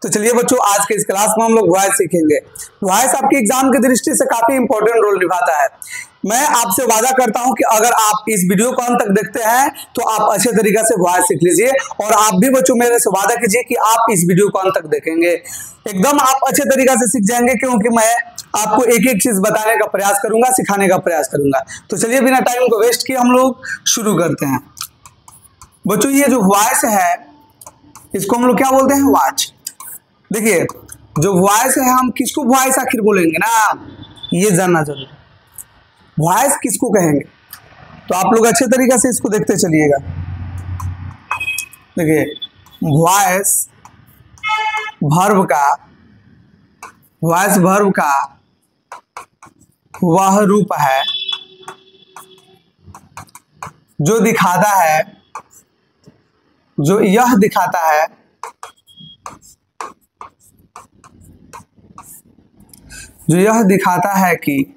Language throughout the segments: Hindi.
तो चलिए बच्चों, आज के इस क्लास में हम लोग वॉइस सीखेंगे। वॉइस आपके एग्जाम की दृष्टि से काफी इंपॉर्टेंट रोल निभाता है। मैं आपसे वादा करता हूं कि अगर आप इस वीडियो को अंत तक देखते हैं तो आप अच्छे तरीके से वॉइस सीख लीजिए, और आप भी बच्चों मेरे से वादा कीजिए कि आप इस वीडियो को अंत तक देखेंगे, एकदम आप अच्छे तरीके से सीख जाएंगे, क्योंकि मैं आपको एक एक चीज बताने का प्रयास करूंगा, सिखाने का प्रयास करूंगा। तो चलिए बिना टाइम को वेस्ट किए हम लोग शुरू करते हैं। बच्चों, ये जो वॉइस है इसको हम लोग क्या बोलते हैं? वॉच। देखिए, जो वॉइस है हम किसको वॉइस आखिर बोलेंगे ना, ये जानना जरूरी। वॉइस किसको कहेंगे? तो आप लोग अच्छे तरीके से इसको देखते चलिएगा। देखिए, वॉइस वर्ब का वह रूप है जो दिखाता है, जो यह दिखाता है कि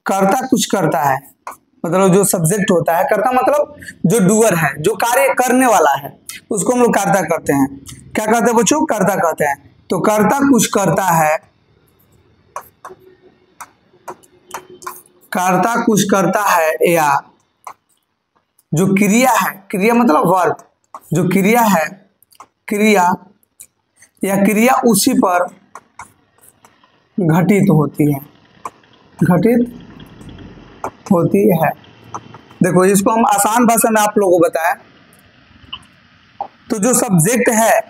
कर्ता कुछ करता है। मतलब जो सब्जेक्ट होता है, कर्ता मतलब जो डूअर है, जो कार्य करने वाला है, उसको हम लोग कर्ता कहते हैं। क्या कहते हैं बच्चों? कर्ता कहते हैं। तो कर्ता कुछ करता है, कर्ता कुछ करता है, या जो क्रिया है, क्रिया मतलब वर्ब, जो क्रिया है, क्रिया या क्रिया उसी पर घटित होती है, देखो इसको हम आसान भाषा में आप लोगों को बताएं तो जो सब्जेक्ट है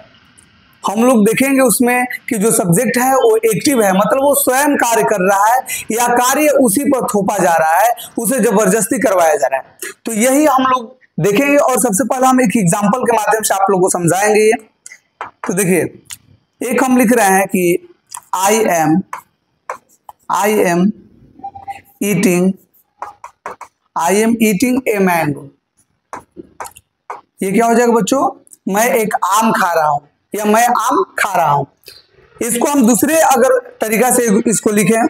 हम लोग देखेंगे उसमें कि जो सब्जेक्ट है वो एक्टिव है, मतलब वो स्वयं कार्य कर रहा है या कार्य उसी पर थोपा जा रहा है, उसे जबरदस्ती करवाया जा रहा है। तो यही हम लोग देखेंगे, और सबसे पहले हम एक एग्जांपल के माध्यम से आप लोगों को समझाएंगे ये। तो देखिए, एक हम लिख रहे हैं कि I am eating a mango. ये क्या हो जाएगा बच्चों? मैं एक आम खा रहा हूं, या मैं आम खा रहा हूं। इसको हम दूसरे अगर तरीका से इसको लिखें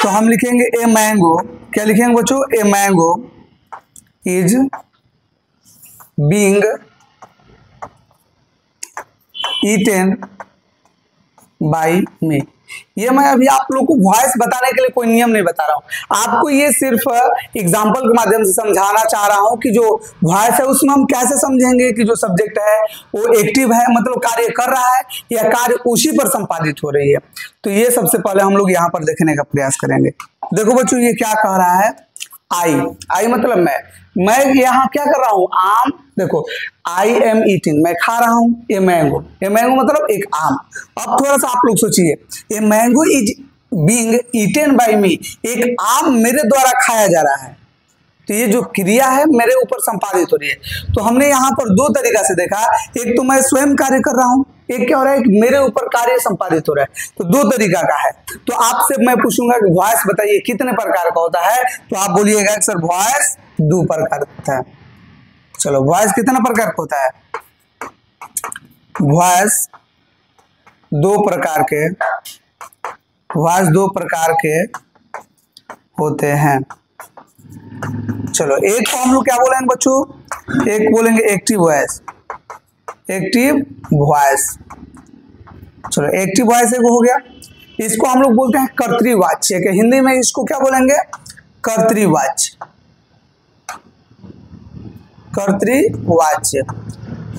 तो हम लिखेंगे ए मैंगो। क्या लिखेंगे बच्चों? A mango is being eaten by me. ये मैं अभी आप लोगों को वॉइस बताने के लिए कोई नियम नहीं बता रहा हूं, आपको ये सिर्फ एग्जांपल के माध्यम से समझाना चाह रहा हूं कि जो वॉइस है उसमें हम कैसे समझेंगे कि जो सब्जेक्ट है वो एक्टिव है, मतलब कार्य कर रहा है, या कार्य उसी पर संपादित हो रही है। तो ये सबसे पहले हम लोग यहाँ पर देखने का प्रयास करेंगे। देखो बच्चों, ये क्या कह रहा है? आई मतलब मैं यहाँ क्या कर रहा हूं? आम। देखो, आई एम ईटिंग, मैं खा रहा हूं ए मैंगो मतलब एक आम। अब थोड़ा सा आप लोग सोचिए, a mango is being eaten by me, एक आम मेरे द्वारा खाया जा रहा है। तो ये जो क्रिया है मेरे ऊपर संपादित हो रही है। तो हमने यहाँ पर दो तरीका से देखा, एक तो मैं स्वयं कार्य कर रहा हूँ, एक क्या हो रहा है कि मेरे ऊपर कार्य संपादित हो रहा है। तो दो तरीका का है। तो आपसे मैं पूछूंगा कि वॉइस बताइए कितने प्रकार का होता है, तो आप बोलिएगा सर वॉइस दो प्रकार का होता है। चलो, वॉइस कितना प्रकार का होता है? वॉइस दो प्रकार के होते हैं। चलो, एक को हम लोग क्या बोलेंगे बच्चों? एक बोलेंगे एक्टिव वॉइस। चलो, एक्टिव वॉइस एक हो गया। इसको हम लोग बोलते हैं कर्तृवाच्य, कि हिंदी में इसको क्या बोलेंगे? कर्तृवाच्य।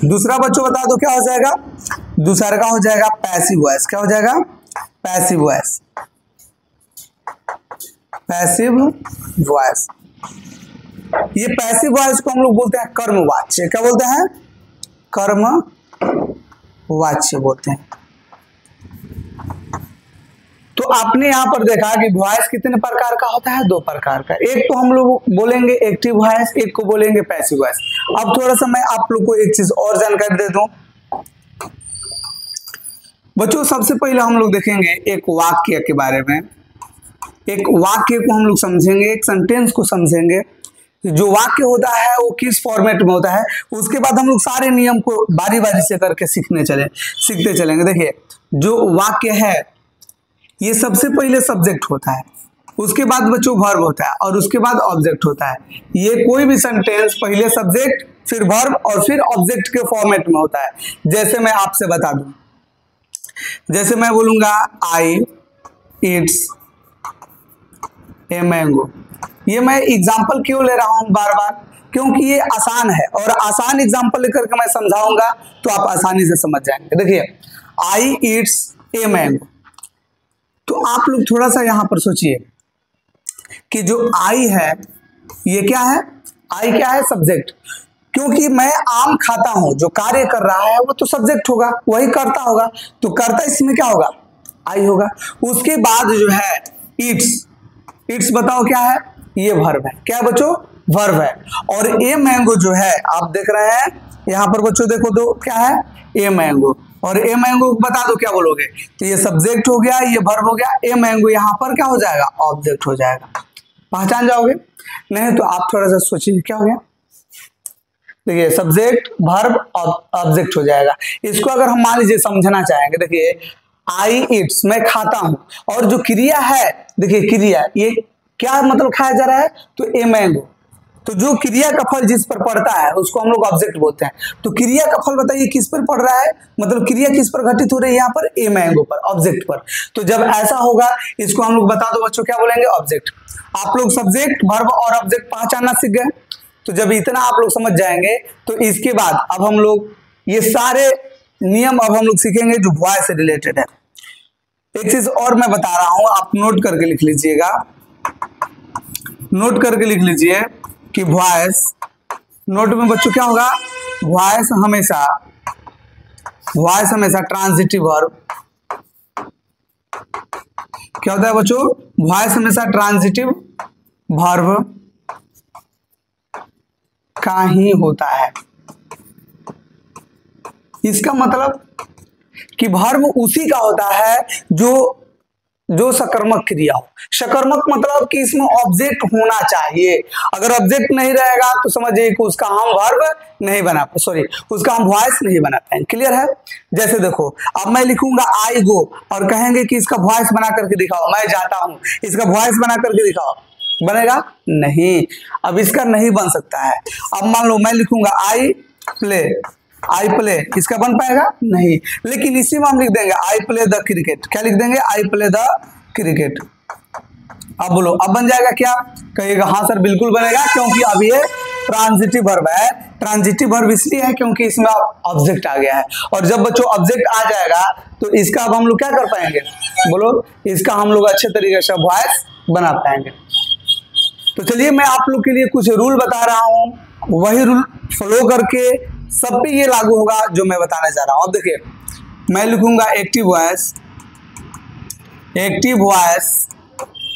दूसरा बच्चों बता दो क्या हो जाएगा? दूसरा का हो जाएगा पैसिव वॉइस। क्या हो जाएगा? Passive voice. ये पैसिव वॉइस को हम लोग बोलते हैं कर्मवाच्य। क्या बोलते हैं? कर्मवाच्य बोलते हैं। तो आपने यहां पर देखा कि वॉइस कितने प्रकार का होता है? दो प्रकार का। एक तो हम लोग बोलेंगे एक्टिव वॉइस, एक को बोलेंगे पैसिव वॉइस। अब थोड़ा सा मैं आप लोग को एक चीज और जानकारी दे दूं बच्चों। सबसे पहले हम लोग देखेंगे एक वाक्य के बारे में। एक वाक्य को हम लोग समझेंगे, एक सेंटेंस को समझेंगे, जो वाक्य होता है वो किस फॉर्मेट में होता है। उसके बाद हम लोग सारे नियम को बारी बारी से करके सीखते चलेंगे। देखिए, जो वाक्य है ये सबसे पहले सब्जेक्ट होता है, उसके बाद बच्चों वर्ब होता है, और उसके बाद ऑब्जेक्ट होता है। ये कोई भी सेंटेंस पहले सब्जेक्ट फिर वर्ब और फिर ऑब्जेक्ट के फॉर्मेट में होता है। जैसे मैं आपसे बता दूं, जैसे मैं बोलूंगा आई ईट्स ए मैंगो। ये मैं एग्जाम्पल क्यों ले रहा हूं बार बार, क्योंकि ये आसान है और आसान एग्जाम्पल लेकर के मैं समझाऊंगा तो आप आसानी से समझ जाएंगे। देखिए आई ईट्स ए मैंगो, तो आप लोग थोड़ा सा यहां पर सोचिए कि जो आई है ये क्या है, आई क्या है, सब्जेक्ट। क्योंकि मैं आम खाता हूं, जो कार्य कर रहा है वो तो सब्जेक्ट होगा, वही करता होगा, तो करता इसमें क्या होगा, आई होगा। उसके बाद जो है ईट्स, ईट्स बताओ क्या है, ये वर्ब है। क्या बच्चों, वर्ब है। और ए मैंगो जो है आप देख रहे हैं यहाँ पर बच्चों, देखो दो क्या है, ए मैंगो। और ए मैंगो बता दो क्या बोलोगे, तो ये सब्जेक्ट हो गया, ये वर्ब हो गया, ए मैंगो यहाँ पर क्या हो जाएगा, ऑब्जेक्ट हो जाएगा। पहचान जाओगे, नहीं तो आप थोड़ा सा सोचिए क्या हो गया। देखिए सब्जेक्ट वर्ब ऑब्जेक्ट हो जाएगा। इसको अगर हम मान लीजिए समझना चाहेंगे, देखिए आई ईट्स, मैं खाता हूं, और जो क्रिया है, देखिए क्रिया ये क्या मतलब खाया जा रहा है, तो ए मैंगो। तो जो क्रिया का फल जिस पर पड़ता है उसको हम लोग ऑब्जेक्ट बोलते हैं। तो क्रिया का फल बताइए किस पर पड़ रहा है, मतलब क्रिया किस पर घटित हो रही है यहाँ पर, ए मैंगो पर, ऑब्जेक्ट पर। तो जब ऐसा होगा इसको हम लोग बता दो बच्चों क्या बोलेंगे, ऑब्जेक्ट। आप लोग सब्जेक्ट वर्ब और ऑब्जेक्ट पहचानना सीख गए। तो जब इतना आप लोग समझ जाएंगे तो इसके बाद अब हम लोग ये सारे नियम अब हम लोग सीखेंगे जो वॉइस से रिलेटेड है। एक चीज और मैं बता रहा हूं, आप नोट करके लिख लीजिएगा, नोट करके लिख लीजिए कि वॉइस, नोट में बच्चों क्या होगा, वॉइस हमेशा ट्रांजिटिव वर्ब, क्या होता है बच्चों, वॉइस हमेशा ट्रांजिटिव वर्ब का ही होता है। इसका मतलब कि वर्ब उसी का होता है जो सकर्मक क्रिया हो। सकर्मक मतलब कि इसमें ऑब्जेक्ट होना चाहिए। अगर ऑब्जेक्ट नहीं रहेगा तो समझिए कि उसका हम वर्ब नहीं बना, सॉरी उसका हम वॉइस नहीं बना पाएंगे। क्लियर है। जैसे देखो अब मैं लिखूंगा आई गो और कहेंगे कि इसका वॉइस बना करके दिखाओ, मैं जाता हूं, इसका वॉइस बना करके दिखाओ, बनेगा नहीं, अब इसका नहीं बन सकता है। अब मान लो मैं लिखूंगा आई प्ले, आई प्ले, इसका बन पाएगा नहीं, लेकिन इसी में हम लिख देंगे आई प्ले द क्रिकेट। क्या लिख देंगे, आई प्ले द क्रिकेट। अब बोलो अब बन जाएगा क्या, कहिएगा हाँ सर बिल्कुल बनेगा, क्योंकि अब ये ट्रांजिटिव वर्ब है। ट्रांजिटिव वर्ब इसलिए है क्योंकि इसमें ऑब्जेक्ट आ गया है, और जब बच्चों ऑब्जेक्ट आ जाएगा तो इसका अब हम लोग क्या कर पाएंगे, बोलो इसका हम लोग अच्छे तरीके से वॉइस बना पाएंगे। तो चलिए मैं आप लोग के लिए कुछ रूल बता रहा हूं, वही रूल फॉलो करके सब पे ये लागू होगा जो मैं बताने जा रहा हूं। अब देखिए मैं लिखूंगा एक्टिव वॉइस, एक्टिव वॉइस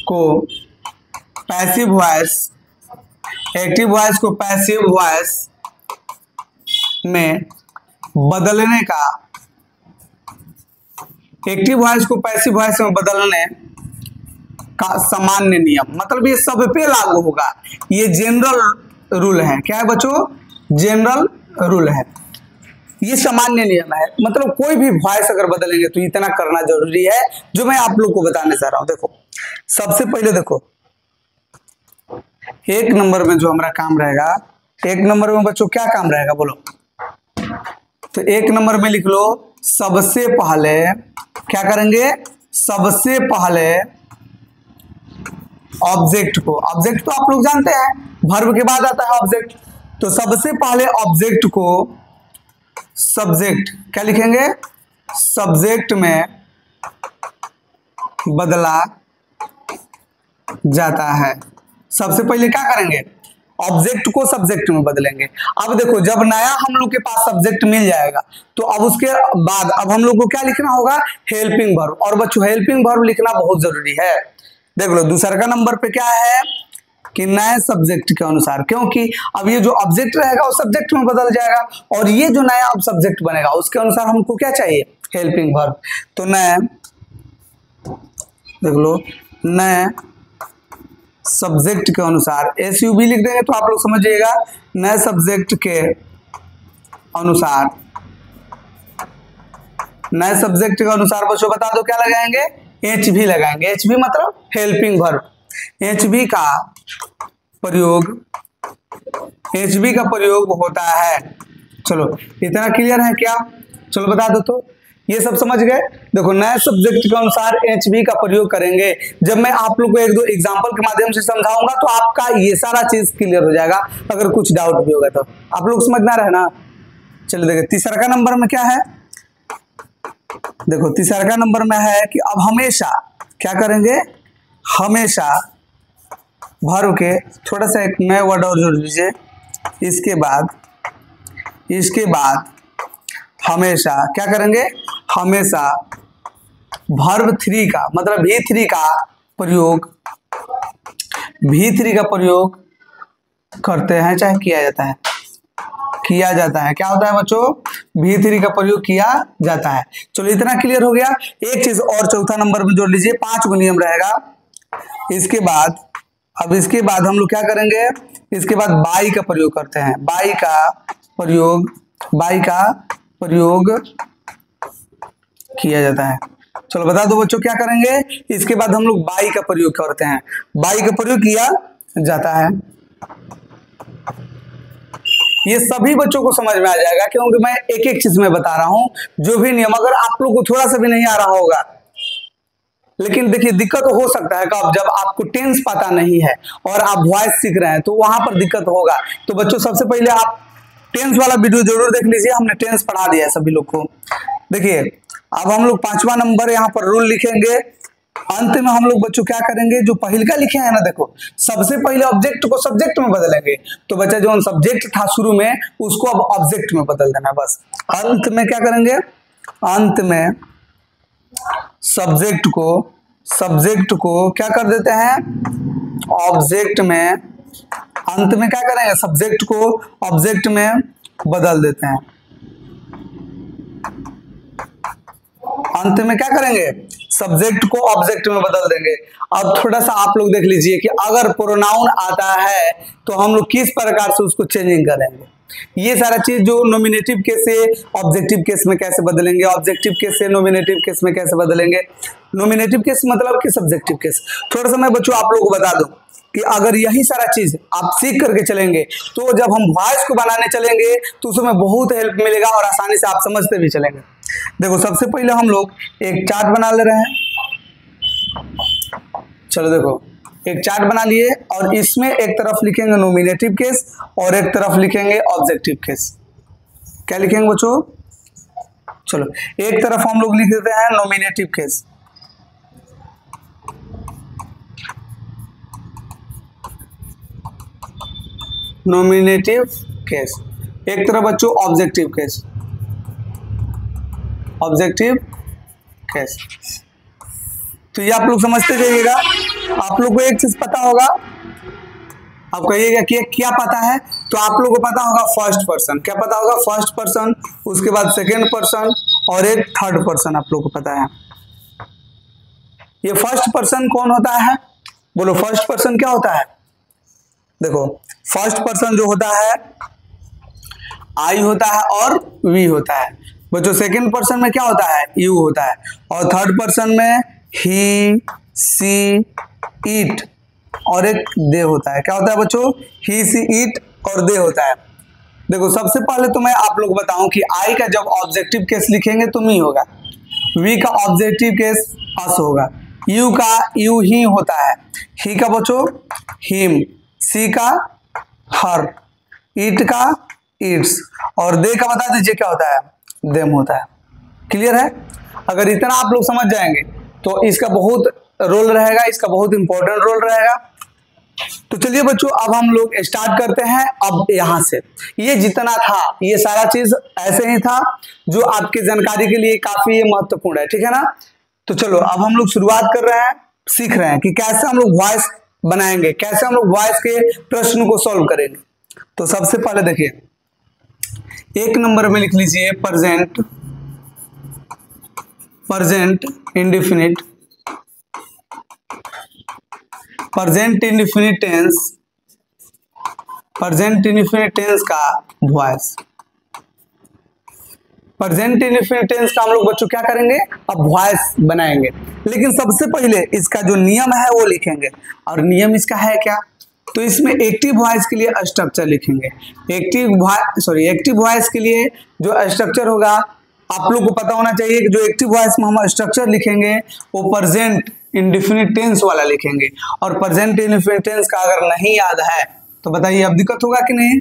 को पैसिव वॉइस, एक्टिव वॉइस को पैसिव वॉइस में बदलने का, एक्टिव वॉइस को पैसिव वॉइस में बदलने का सामान्य नियम, मतलब ये सब पे लागू होगा। ये जनरल रूल है। क्या है बच्चों, जनरल रूल है, ये सामान्य नियम है। मतलब कोई भी वॉइस अगर बदलेंगे तो इतना करना जरूरी है जो मैं आप लोग को बताने जा रहा हूं। देखो सबसे पहले देखो एक नंबर में जो हमारा काम रहेगा, एक नंबर में बच्चों क्या काम रहेगा बोलो, तो एक नंबर में लिख लो सबसे पहले क्या करेंगे, सबसे पहले ऑब्जेक्ट को, ऑब्जेक्ट तो आप लोग जानते हैं वर्ब के बाद आता है ऑब्जेक्ट, तो सबसे पहले ऑब्जेक्ट को सब्जेक्ट, क्या लिखेंगे, सब्जेक्ट में बदला जाता है। सबसे पहले क्या करेंगे, ऑब्जेक्ट को सब्जेक्ट में बदलेंगे। अब देखो जब नया हम लोग के पास सब्जेक्ट मिल जाएगा तो अब उसके बाद अब हम लोग को क्या लिखना होगा, हेल्पिंग वर्ब। और बच्चों हेल्पिंग वर्ब लिखना बहुत जरूरी है। देख लो दूसरा का नंबर पे क्या है कि नए सब्जेक्ट के अनुसार, क्योंकि अब ये जो ऑब्जेक्ट रहेगा वो सब्जेक्ट में बदल जाएगा, और ये जो नया अब सब्जेक्ट बनेगा उसके अनुसार हमको क्या चाहिए, हेल्पिंग वर्ब। तो नए, देख लो नए सब्जेक्ट के अनुसार, SUB लिख देंगे तो आप लोग समझिएगा, नए सब्जेक्ट के अनुसार, नए सब्जेक्ट के अनुसार बच्चों बता दो क्या लगाएंगे, HV लगाएंगे। HV मतलब हेल्पिंग वर्ब। HV का प्रयोग HB का प्रयोग होता है। चलो इतना क्लियर है क्या? चलो बता दो तो, ये सब समझ गए। देखो नए सब्जेक्ट के अनुसार HB का प्रयोग करेंगे। जब मैं आप लोग को एक दो एग्जांपल के माध्यम से समझाऊंगा तो आपका ये सारा चीज क्लियर हो जाएगा। अगर कुछ डाउट भी होगा तो आप लोग समझना रहे ना। चलिए देखिए तीसरा का नंबर में क्या है। देखो तीसरा का नंबर में है कि अब हमेशा क्या करेंगे, हमेशा भर के थोड़ा सा एक नया वर्ड और जोड़ लीजिए। इसके बाद हमेशा क्या करेंगे, हमेशा वर्ब 3 का मतलब V3 का प्रयोग करते हैं, चाहे किया जाता है। क्या होता है बच्चों? V3 का प्रयोग किया जाता है। चलो इतना क्लियर हो गया। एक चीज और चौथा नंबर में जोड़ लीजिए, 5 गो नियम रहेगा। इसके बाद हम लोग क्या करेंगे, इसके बाद बाई का प्रयोग करते हैं। बाई का प्रयोग किया जाता है। चलो बता दो बच्चों क्या करेंगे। इसके बाद हम लोग बाई का प्रयोग करते हैं। बाई का प्रयोग किया जाता है। ये सभी बच्चों को समझ में आ जाएगा क्योंकि मैं एक एक चीज में बता रहा हूं। जो भी नियम अगर आप लोग को थोड़ा सा भी नहीं आ रहा होगा, लेकिन देखिए दिक्कत हो सकता है कब, जब आपको टेंस पता नहीं है और आप वॉइस सीख रहे हैं तो वहां पर दिक्कत होगा। तो बच्चों सबसे पहले आप टेंस वाला वीडियो जरूर देख लीजिए, हमने टेंस पढ़ा दिया है सभी लोग को। देखिए अब हम लोग 5वां नंबर यहाँ पर रूल लिखेंगे। अंत में हम लोग बच्चों क्या करेंगे, जो पहले का लिखे हैं ना, देखो सबसे पहले ऑब्जेक्ट को सब्जेक्ट में बदलेंगे। तो बच्चा जो सब्जेक्ट था शुरू में उसको अब ऑब्जेक्ट में बदल देना बस। अंत में क्या करेंगे, अंत में सब्जेक्ट को क्या कर देते हैं, ऑब्जेक्ट में। अंत में क्या करेंगे, सब्जेक्ट को ऑब्जेक्ट में बदल देते हैं। अंत में क्या करेंगे, सब्जेक्ट को ऑब्जेक्ट में बदल देंगे। अब थोड़ा सा आप लोग देख लीजिए कि अगर प्रोनाउन आता है तो हम लोग किस प्रकार से उसको चेंजिंग करेंगे। ये सारा चीज जो नॉमिनेटिव केस से ऑब्जेक्टिव केस में कैसे बदलेंगे, ऑब्जेक्टिव केस से नॉमिनेटिव केस में कैसे बदलेंगे। नॉमिनेटिव केस मतलब कि सब्जेक्टिव केस। थोड़ा सा मैं बच्चों आप लोगों को बता दूं कि अगर यही सारा चीज आप सीख करके चलेंगे तो जब हम वॉइस को बनाने चलेंगे तो उसमें बहुत हेल्प मिलेगा और आसानी से आप समझते भी चलेंगे। देखो सबसे पहले हम लोग एक चार्ट बना ले रहे हैं। चलो देखो एक चार्ट बना लिए और इसमें एक तरफ लिखेंगे नॉमिनेटिव केस और एक तरफ लिखेंगे ऑब्जेक्टिव केस। क्या लिखेंगे बच्चों, चलो एक तरफ हम लोग लिख देते हैं नॉमिनेटिव केस, नॉमिनेटिव केस, एक तरफ बच्चों ऑब्जेक्टिव केस, ऑब्जेक्टिव केस। तो ये आप लोग समझते जाइएगा। आप लोग को एक चीज पता होगा, आप कहिएगा कि क्या पता है, तो आप लोग को पता होगा फर्स्ट पर्सन। क्या पता होगा, फर्स्ट पर्सन, उसके बाद सेकेंड पर्सन और एक थर्ड पर्सन आप लोग को पता है। ये फर्स्ट पर्सन कौन होता है, बोलो फर्स्ट पर्सन क्या होता है। देखो फर्स्ट पर्सन जो होता है आई होता है और वी होता है बच्चों। सेकेंड पर्सन में क्या होता है, यू होता है। और थर्ड पर्सन में ही, सी, इट और एक दे होता है। क्या होता है बच्चों, ही, सी, इट और दे होता है। देखो सबसे पहले तो मैं आप लोग बताऊं कि आई का जब ऑब्जेक्टिव केस लिखेंगे तो मी होगा, वी का ऑब्जेक्टिव केस अस होगा, यू का यू ही होता है, ही का बच्चों हिम, सी का हर, इट का इट्स और दे का बता दीजिए क्या होता है, देम होता है। क्लियर है। अगर इतना आप लोग समझ जाएंगे तो इसका बहुत रोल रहेगा, इसका बहुत इंपॉर्टेंट रोल रहेगा। तो चलिए बच्चों अब हम लोग स्टार्ट करते हैं। अब यहां से ये जितना था ये सारा चीज ऐसे ही था जो आपके जानकारी के लिए काफी महत्वपूर्ण है, ठीक है ना। तो चलो अब हम लोग शुरुआत कर रहे हैं, सीख रहे हैं कि कैसे हम लोग वॉइस बनाएंगे, कैसे हम लोग वॉइस के प्रश्न को सॉल्व करेंगे। तो सबसे पहले देखिए एक नंबर में लिख लीजिए present, present indefinite, present indefinite tense, present indefinite tense का वॉइस। प्रेजेंट इंडेफिनिट टेंस का हम लोग बच्चों क्या करेंगे, अब वॉइस बनाएंगे। लेकिन सबसे पहले इसका जो नियम है वो लिखेंगे। और नियम इसका है क्या, तो इसमें एक्टिव वॉइस के लिए स्ट्रक्चर लिखेंगे। एक्टिव वॉइस के लिए जो स्ट्रक्चर होगा आप लोग को पता होना चाहिए कि जो एक्टिव वॉइस में हम स्ट्रक्चर लिखेंगे वो प्रेजेंट इंडेफिनिट टेंस वाला लिखेंगे, और प्रेजेंट इंडेफिनिट टेंस का अगर नहीं याद है तो बताइए अब दिक्कत होगा कि नहीं।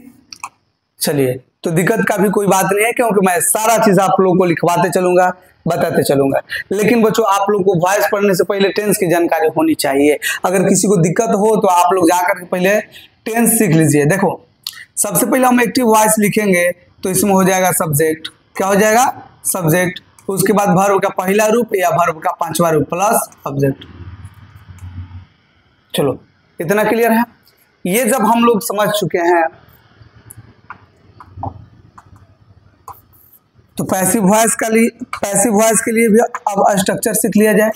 चलिए, तो दिक्कत का भी कोई बात नहीं है, क्योंकि मैं सारा चीज आप लोगों को लिखवाते चलूंगा, बताते चलूंगा। लेकिन बच्चों आप लोग को वॉइस पढ़ने से पहले टेंस की जानकारी होनी चाहिए। अगर किसी को दिक्कत हो तो आप लोग जाकर के पहले टेंस सीख लीजिए। देखो, सबसे पहले हम एक्टिव वॉइस लिखेंगे तो इसमें हो जाएगा सब्जेक्ट। क्या हो जाएगा? सब्जेक्ट। उसके बाद वर्ब का पहला रूप या वर्ब का पांचवा रूप प्लस ऑब्जेक्ट। चलो, इतना क्लियर है। ये जब हम लोग समझ चुके हैं तो पैसिव वॉइस के लिए भी अब स्ट्रक्चर सीख लिया जाए।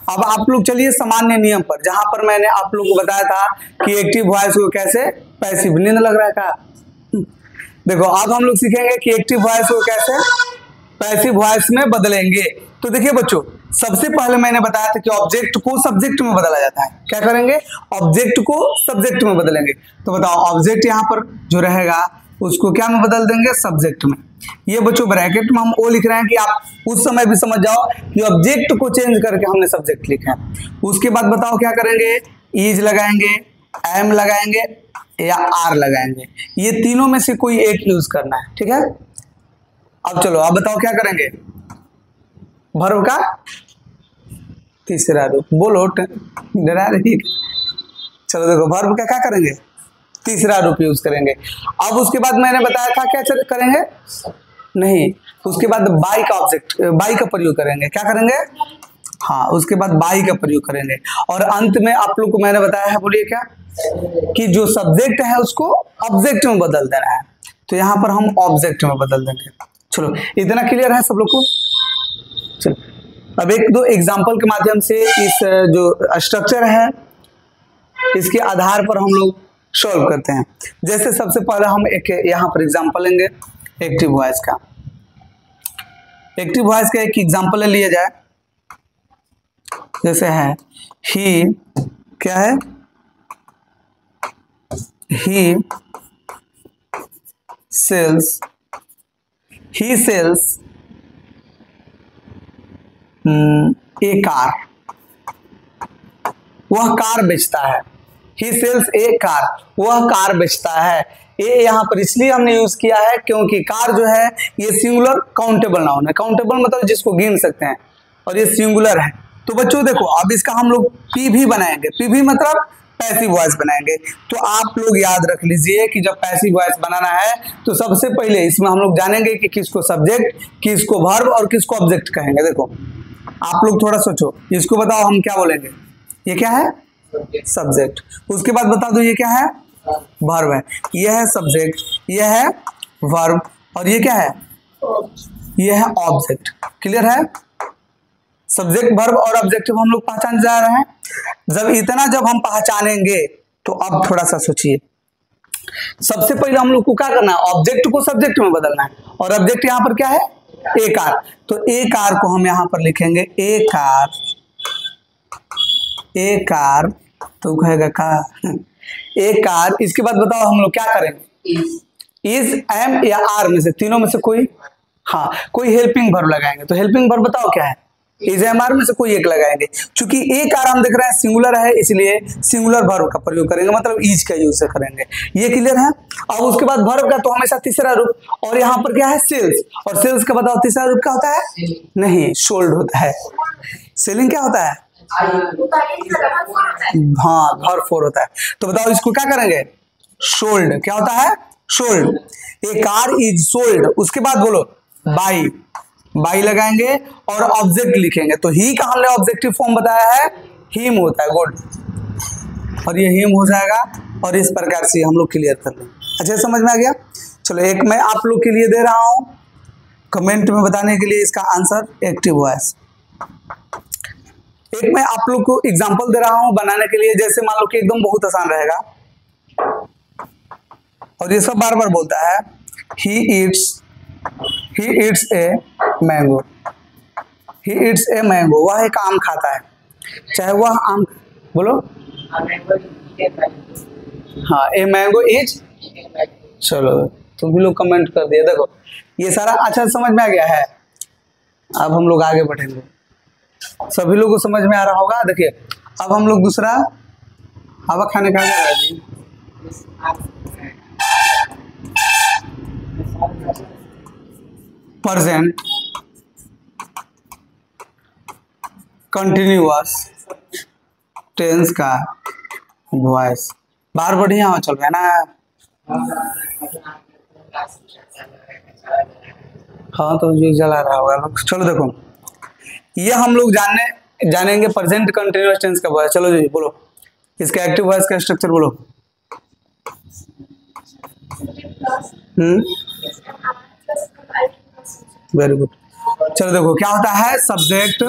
अब आप लोग चलिए सामान्य नियम पर, जहां पर मैंने आप लोग को बताया था कि एक्टिव वॉइस को कैसे पैसिव, नींद लग रहा है का? देखो, अब हम लोग सीखेंगे कि एक्टिव वॉइस को कैसे पैसिव वॉइस में बदलेंगे। तो देखिए बच्चों, सबसे पहले मैंने बताया था कि ऑब्जेक्ट को सब्जेक्ट में बदला जाता है। क्या करेंगे? ऑब्जेक्ट को सब्जेक्ट में बदलेंगे। तो बताओ, ऑब्जेक्ट यहाँ पर जो रहेगा उसको क्या में बदल देंगे? सब्जेक्ट में। ये बच्चों ब्रैकेट में हम वो लिख रहे हैं कि आप उस समय भी समझ जाओ कि ऑब्जेक्ट को चेंज करके हमने सब्जेक्ट लिखा है। उसके बाद बताओ क्या करेंगे? इज लगाएंगे, एम लगाएंगे या आर लगाएंगे। ये तीनों में से कोई एक यूज करना है, ठीक है। अब चलो, अब बताओ क्या करेंगे? वर्ब का तीसरा रूप, बोलो, डरा रही। चलो देखो, वर्ब का क्या करेंगे? तीसरा रूप यूज करेंगे। अब उसके बाद मैंने बताया था क्या करेंगे? नहीं, उसके बाद बाई का प्रयोग करेंगे। क्या करेंगे? हाँ, उसके बाद बाई का प्रयोग करेंगे। और अंत में आप लोग को मैंने बताया है, बोलिए क्या, कि जो सब्जेक्ट है उसको ऑब्जेक्ट में बदल देना है। तो यहाँ पर हम ऑब्जेक्ट में बदल देंगे। चलो, इतना क्लियर है सब लोग को? चलो, अब एक दो एग्जाम्पल के माध्यम से इस जो स्ट्रक्चर है इसके आधार पर हम लोग सॉल्व करते हैं। जैसे सबसे पहले हम एक यहाँ पर एग्जाम्पल लेंगे एक्टिव वॉइस का। एक्टिव वॉइस का एक एग्जाम्पल लिया जाए, जैसे है ही, क्या है? ही सेल्स ए कार। वह कार बेचता है। ही सेल्स ए कार, वह कार बेचता है। ये यहाँ पर इसलिए हमने यूज किया है क्योंकि कार जो है ये सिंगुलर काउंटेबल नाउन है। काउंटेबल मतलब जिसको गिन सकते हैं, और ये सिंगुलर है। तो बच्चों देखो, अब इसका हम लोग पीवी बनाएंगे। पीवी मतलब पैसिव वॉइस बनाएंगे। तो आप लोग याद रख लीजिए कि जब पैसिव वॉइस बनाना है तो सबसे पहले इसमें हम लोग जानेंगे कि किसको सब्जेक्ट, किसको वर्ब और किसको ऑब्जेक्ट कहेंगे। देखो, आप लोग थोड़ा सोचो, इसको बताओ हम क्या बोलेंगे? ये क्या है? सब्जेक्ट। उसके बाद बता दो ये क्या है? वर्ब है। यह है सब्जेक्ट, यह है वर्ब, और ये क्या है? यह है ऑब्जेक्ट। क्लियर है? सब्जेक्ट, वर्ब और ऑब्जेक्टिव हम लोग पहचान जा रहे हैं। जब हम पहचानेंगे तो अब थोड़ा सा सोचिए। सबसे पहले हम लोग को क्या करना है? ऑब्जेक्ट को सब्जेक्ट में बदलना है। और ऑब्जेक्ट यहाँ पर क्या है? ए कार। तो ए कार को हम यहाँ पर लिखेंगे ए कार। तो कहेगा कार, ए कार। इसके बाद बताओ हम लोग क्या करेंगे? इज, एम या आर में से, तीनों में से कोई, हाँ, कोई हेल्पिंग वर्ब लगाएंगे। तो हेल्पिंग वर्ब बताओ क्या है? इज, एम, आर में से कोई एक लगाएंगे। चूंकि ए कार हम देख रहे हैं सिंगुलर है, इसलिए सिंगुलर वर्ब का प्रयोग करेंगे, मतलब इज का यूज करेंगे। ये क्लियर है? अब उसके बाद वर्ब का तो हमेशा तीसरा रूप, और यहाँ पर क्या है? सेल्स। और सेल्स का बताओ तीसरा रूप क्या होता है? नहीं, सोल्ड होता है। सेलिंग क्या होता है? हाँ, घर 4 होता है। तो बताओ इसको क्या करेंगे? सोल्ड। क्या होता है? Sold. A car is sold. उसके बाद बोलो बाई लगाएंगे और ऑब्जेक्ट लिखेंगे। तो ही का हमने ऑब्जेक्टिव फॉर्म बताया है, हिम होता है। गुड, और ये हिम हो जाएगा। और इस प्रकार से हम लोग क्लियर कर लें। अच्छा, समझ में आ गया? चलो, एक मैं आप लोग के लिए दे रहा हूं कमेंट में बताने के लिए इसका आंसर एक्टिव वॉइस। एक मैं आप लोग को एग्जांपल दे रहा हूं बनाने के लिए। जैसे मान लो कि एकदम बहुत आसान रहेगा, और ये सब बार बार बोलता है, he eats a mango. He eats a mango. वह एक आम खाता है। चाहे वह आम, बोलो, हाँ, ए मैंगो इज। चलो तुम भी लोग कमेंट कर दिए। देखो ये सारा अच्छा समझ में आ गया है। अब हम लोग आगे बढ़ेंगे, सभी लोगों को समझ में आ रहा होगा। देखिए अब हम लोग दूसरा हवा खाने का है जी। प्रेजेंट कंटिन्यूअस टेंस का वॉइस बार बढ़िया हो चल रहा है ना। हाँ तो ये जला रहा होगा लोग। चलो देखो ये हम लोग जानेंगे प्रेजेंट कंटिन्यूअस टेंस का वॉइस। चलो जी बोलो इसका एक्टिव वॉइस का स्ट्रक्चर बोलो। Very good. चलो देखो क्या होता है, subject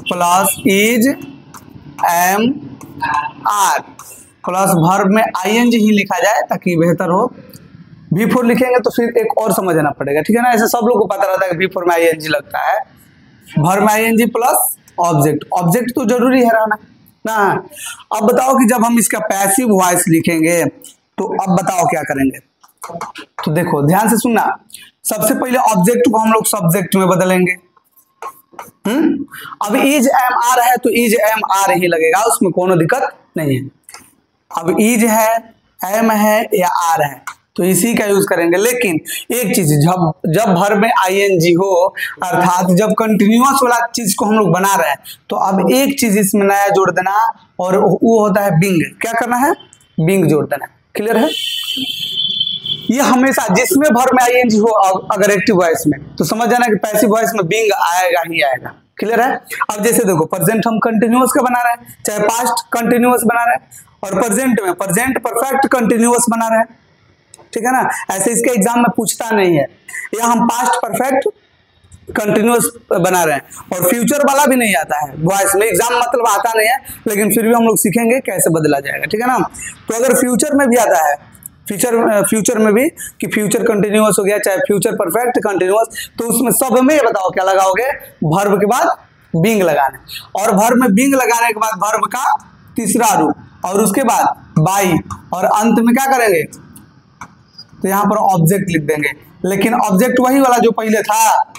plus is am are plus verb में आईएनजी ही लिखा जाए ताकि बेहतर हो। V4 लिखेंगे तो फिर एक और समझना पड़ेगा, ठीक है ना। ऐसे सब लोग को पता रहता है कि V4 में आईएनजी लगता है। वर्ब में आईएनजी प्लस ऑब्जेक्ट, ऑब्जेक्ट तो जरूरी है रहना ना। अब बताओ कि जब हम इसका पैसिव वॉइस लिखेंगे तो अब बताओ क्या करेंगे। तो देखो ध्यान से सुनना, सबसे पहले ऑब्जेक्ट को हम लोग सब्जेक्ट में बदलेंगे। अब इज एम आर है तो इज एम आर ही लगेगा, उसमें कोनो दिक्कत नहीं है। अब इज है, एम है या आर है तो इसी का यूज करेंगे। लेकिन एक चीज, जब वर्ब में आईएनजी हो अर्थात जब कंटिन्यूअस वाला चीज को हम लोग बना रहे हैं तो अब एक चीज इसमें नया जोड़ देना और वो होता है बिंग। क्या करना है, बिंग जोड़ देना। क्लियर है। ये हमेशा जिसमें वर्ब में आईएनजी हो अगर एक्टिव वॉइस में तो समझ जाना कि पैसिव वॉइस में बिंग आएगा ही आएगा। क्लियर है। अब जैसे देखो प्रेजेंट हम कंटिन्यूअस का बना रहे हैं, चाहे पास्ट कंटिन्यूअस बना रहे हैं, और प्रेजेंट में प्रेजेंट परफेक्ट कंटिन्यूअस बना रहे हैं, ठीक है ना। ऐसे इसके एग्जाम में पूछता नहीं है। या हम पास्ट परफेक्ट कंटिन्यूअस बना रहे हैं और फ्यूचर वाला भी नहीं आता है वॉइस में, एग्जाम मतलब आता नहीं है, लेकिन फिर भी हम लोग सीखेंगे कैसे बदला जाएगा, ठीक है ना। तो अगर फ्यूचर में भी आता है, फ्यूचर में भी कि फ्यूचर कंटिन्यूअस हो गया, चाहे फ्यूचर परफेक्ट कंटिन्यूअस, तो उसमें सब में बताओ क्या लगाओगे, वर्ब के बाद बिंग लगाना, और वर्ब में बिंग लगाने के बाद वर्ब का तीसरा रूप, और उसके बाद बाई, और अंत में क्या करेंगे तो यहाँ पर ऑब्जेक्ट लिख देंगे। लेकिन ऑब्जेक्ट वही वाला जो पहले था,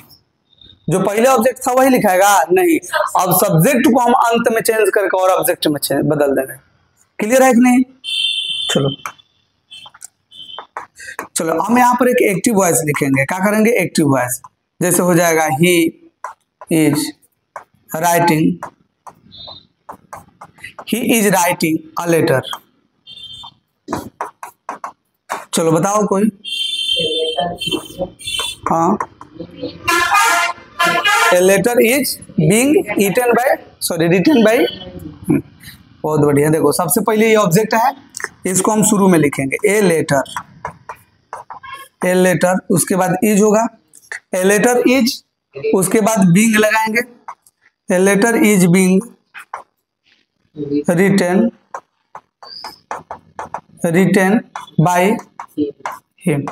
जो पहले ऑब्जेक्ट था वही लिखाएगा नहीं। अब सब्जेक्ट को हम अंत में चेंज करके और ऑब्जेक्ट में बदल देंगे। क्लियर है कि नहीं। चलो हम यहाँ पर एक एक्टिव वॉइस लिखेंगे। क्या करेंगे, एक्टिव वॉइस। जैसे हो जाएगा he is writing, he is writing a letter. चलो बताओ कोई। हाँ, a letter is being written by. बहुत बढ़िया। देखो सबसे पहले ये ऑब्जेक्ट है, इसको हम शुरू में लिखेंगे ए लेटर, उसके बाद इज होगा, ए लेटर इज, उसके बाद बीइंग लगाएंगे, a letter is being written by him.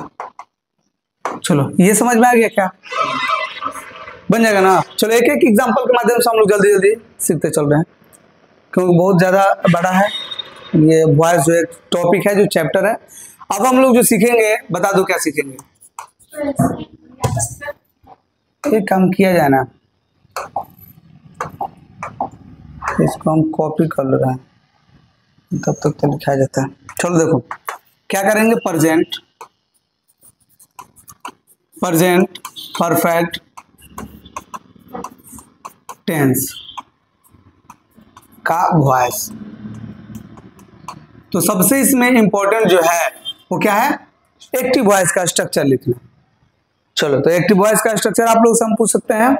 चलो ये समझ में आ गया क्या, बन जाएगा ना। चलो एक एक एग्जांपल के माध्यम से हम लोग जल्दी जल्दी सीखते चल रहे हैं, क्योंकि बहुत ज़्यादा बड़ा है ये वॉइस, जो एक टॉपिक है, जो चैप्टर है। अब हम लोग जो सीखेंगे, बता दो क्या सीखेंगे। एक काम किया जाए ना, इसको हम कॉपी कर ले रहे हैं, तब तक तो लिखा जाता है। चलो देखो क्या करेंगे, प्रेजेंट परफेक्ट टेंस का वॉइस। तो सबसे इसमें इंपॉर्टेंट जो है वो क्या है, एक्टिव वॉइस का स्ट्रक्चर लिखना। चलो तो एक्टिव वॉइस का स्ट्रक्चर आप लोग से हम पूछ सकते हैं,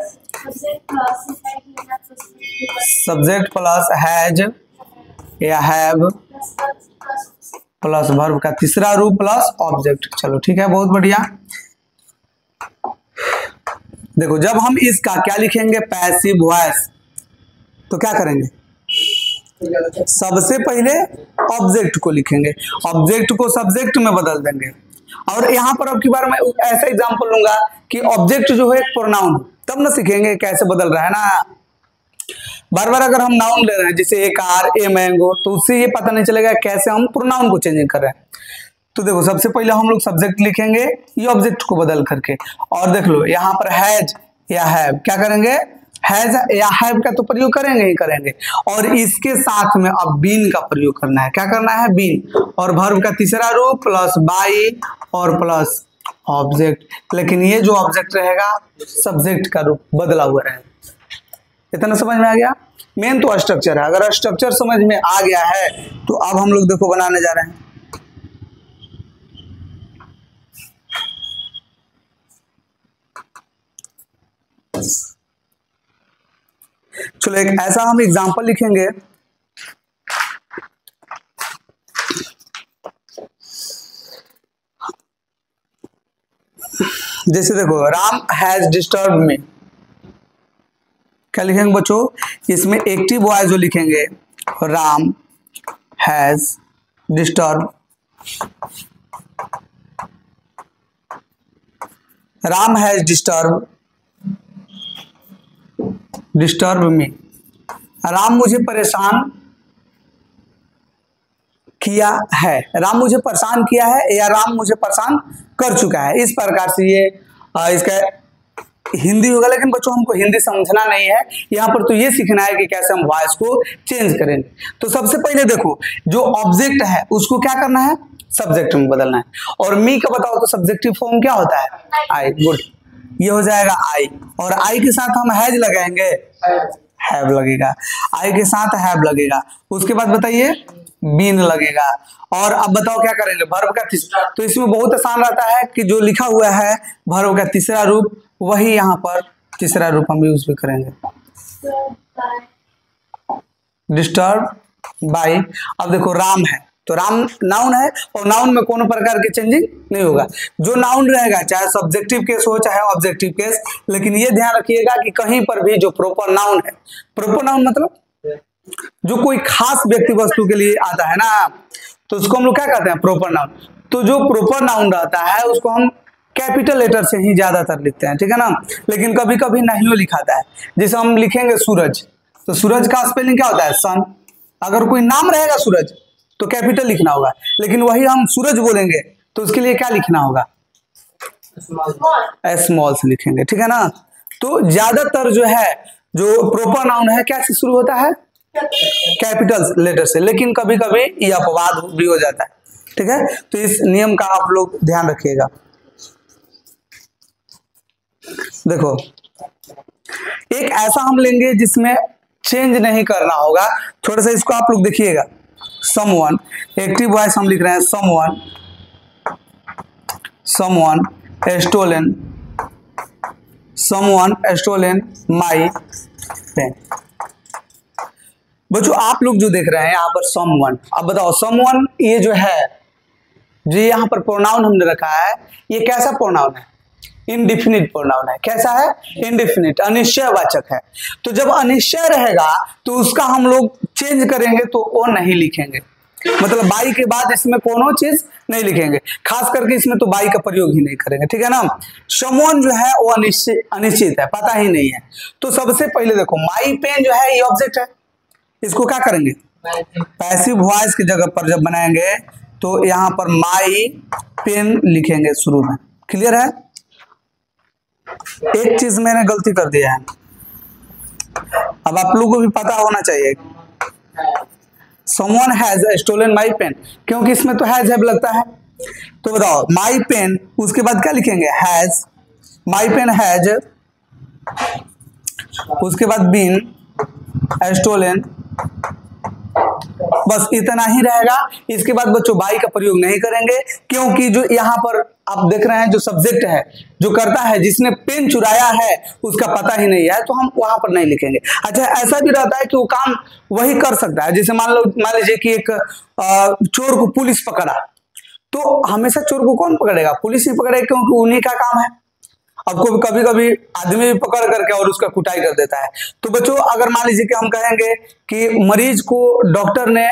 सब्जेक्ट प्लस हैज या हैव प्लस वर्ब का तीसरा रूप प्लस ऑब्जेक्ट। चलो ठीक है, बहुत बढ़िया। देखो जब हम इसका क्या लिखेंगे, पैसिव वॉइस, तो क्या करेंगे, सबसे पहले ऑब्जेक्ट को लिखेंगे, ऑब्जेक्ट को सब्जेक्ट में बदल देंगे। और यहाँ पर अब की बार मैं ऐसा एग्जांपल लूंगा कि ऑब्जेक्ट जो है एक प्रोनाउन, तब ना सीखेंगे कैसे बदल रहा है ना। बार बार अगर हम नाउन ले रहे हैं जैसे ए कार, ए मैंगो, तो उससे ये पता नहीं चलेगा कैसे हम प्रोनाउन को चेंज कर रहे हैं। तो देखो सबसे पहले हम लोग सब्जेक्ट लिखेंगे ये ऑब्जेक्ट को बदल करके, और देख लो यहाँ पर हैज या हैव, क्या करेंगे, हैज या हैव का तो प्रयोग करेंगे ही करेंगे, और इसके साथ में अब बीन का प्रयोग करना है। क्या करना है, बीन, और वर्ब का तीसरा रूप प्लस बाई और प्लस ऑब्जेक्ट। लेकिन ये जो ऑब्जेक्ट रहेगा सब्जेक्ट का रूप बदला हुआ रहेगा। इतना समझ में आ गया। मेन तो स्ट्रक्चर है, अगर स्ट्रक्चर समझ में आ गया है तो अब हम लोग देखो बनाने जा रहे हैं। चलो एक ऐसा हम एग्जांपल लिखेंगे, जैसे देखो राम हैज डिस्टर्ब मी। क्या लिखेंगे बच्चों, इसमें एक्टिव वॉइस जो लिखेंगे, Ram has disturb, Ram has disturb me, Ram मुझे परेशान किया है, राम मुझे परेशान किया है या राम मुझे परेशान कर चुका है। इस प्रकार से ये इसका हिंदी होगा, लेकिन बच्चों हमको हिंदी समझना नहीं है, यहाँ पर तो ये सीखना है कि कैसे हम वॉइस को चेंज करेंगे। तो सबसे पहले देखो जो ऑब्जेक्ट है उसको क्या करना है, सब्जेक्ट में बदलना है। और मी का बताओ तो सब्जेक्टिव फॉर्म क्या होता है, आई। गुड, ये हो जाएगा आई, और आई के साथ हम हैज लगाएंगे, हैव लगेगा, आई के साथ हैव लगेगा। उसके बाद बताइए बीन लगेगा। और अब बताओ क्या करेंगे, वर्ब का तीसरा। तो इसमें बहुत आसान रहता है कि जो लिखा हुआ है वर्ब का तीसरा रूप वही यहाँ पर तीसरा रूप हम यूज भी करेंगे, डिस्टर्ब बाई। अब देखो राम है तो राम नाउन है, और नाउन में कोनो प्रकार की चेंजिंग नहीं होगा। जो नाउन रहेगा चाहे सब्जेक्टिव केस हो चाहे ऑब्जेक्टिव केस, लेकिन ये ध्यान रखिएगा कि कहीं पर भी जो प्रॉपर नाउन है, प्रॉपर नाउन मतलब जो कोई खास व्यक्ति वस्तु के लिए आता है ना, तो उसको हम लोग क्या कहते हैं, प्रॉपर नाउन। तो जो प्रॉपर नाउन रहता है उसको हम कैपिटल लेटर से ही ज्यादातर लिखते हैं, ठीक है ना। लेकिन कभी कभी नहीं लिखाता है, जैसे हम लिखेंगे सूरज, तो सूरज का स्पेलिंग क्या होता है, सन। अगर कोई नाम रहेगा सूरज तो कैपिटल लिखना होगा, लेकिन वही हम सूरज बोलेंगे तो उसके लिए क्या लिखना होगा, स्मॉल से लिखेंगे, ठीक है ना। तो ज्यादातर जो है जो प्रॉपर नाउन है क्या से शुरू होता है, कैपिटल लेटर से, लेकिन कभी कभी ये अपवाद भी हो जाता है, ठीक है। तो इस नियम का आप लोग ध्यान रखिएगा। देखो एक ऐसा हम लेंगे जिसमें चेंज नहीं करना होगा, थोड़ा सा इसको आप लोग देखिएगा। समवन, एक्टिव वॉइस हम लिख रहे हैं, समवन स्टोलन माई पेन। बच्चों आप लोग जो देख रहे हैं यहाँ पर समवन, अब बताओ समवन ये जो है, जो यहाँ पर प्रोनाउन हमने रखा है, ये कैसा प्रोनाउन है, इनडिफिनिट प्रोनाउन है। कैसा है, इनडिफिनिट, अनिश्चयवाचक है। तो जब अनिश्चय रहेगा तो उसका हम लोग चेंज करेंगे तो वो नहीं लिखेंगे, मतलब बाई के बाद इसमें कोनो चीज नहीं लिखेंगे, खास करके इसमें तो बाई का प्रयोग ही नहीं करेंगे, ठीक है ना। समवन जो है वो अनिश्चित है, पता ही नहीं है। तो सबसे पहले देखो माई पेन जो है ये ऑब्जेक्ट है, इसको क्या करेंगे, पैसिव वॉइस की जगह पर जब बनाएंगे तो यहाँ पर माई पेन लिखेंगे शुरू में। क्लियर है। एक चीज मैंने गलती कर दिया है, अब आप लोगों को भी पता होना चाहिए। Someone has stolen my pen, क्योंकि इसमें तो हैज हैव लगता है। तो बताओ माई पेन, उसके बाद क्या लिखेंगे, हैज, माई पेन हैज, उसके बाद बीन स्टोलन, बस इतना ही रहेगा। इसके बाद बच्चों बाई का प्रयोग नहीं करेंगे, क्योंकि जो यहाँ पर आप देख रहे हैं जो सब्जेक्ट है जो करता है, जिसने पेन चुराया है उसका पता ही नहीं है, तो हम वहां पर नहीं लिखेंगे। अच्छा ऐसा भी रहता है कि वो काम वही कर सकता है, जैसे मान लीजिए कि एक चोर को पुलिस पकड़ा, तो हमेशा चोर को कौन पकड़ेगा, पुलिस ही पकड़ेगा, क्योंकि उन्हीं का काम है। अब कभी कभी आदमी भी पकड़ करके और उसका कुटाई कर देता है। तो बच्चों अगर मान लीजिए कि हम कहेंगे कि मरीज को डॉक्टर ने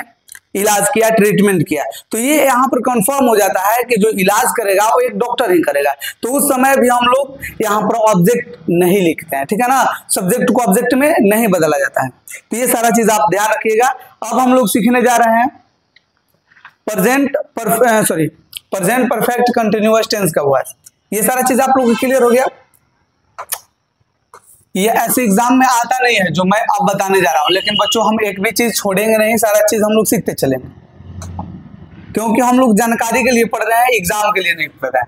इलाज किया, ट्रीटमेंट किया, तो ये यहाँ पर कंफर्म हो जाता है कि जो इलाज करेगा वो एक डॉक्टर ही करेगा। तो उस समय भी हम लोग यहाँ पर ऑब्जेक्ट नहीं लिखते हैं, ठीक है ना, सब्जेक्ट को ऑब्जेक्ट में नहीं बदला जाता है। तो ये सारा चीज आप ध्यान रखिएगा। अब हम लोग सीखने जा रहे हैं प्रेजेंट परफेक्ट कंटिन्यूअस टेंस का वॉइस। ये सारा चीज आप लोगों को क्लियर हो गया। ये ऐसे एग्जाम में आता नहीं है जो मैं अब बताने जा रहा हूं, लेकिन बच्चों हम एक भी चीज छोड़ेंगे नहीं, सारा चीज हम लोग सीखते चलेंगे, क्योंकि हम लोग जानकारी के लिए पढ़ रहे हैं, एग्जाम के लिए नहीं पढ़ रहे हैं।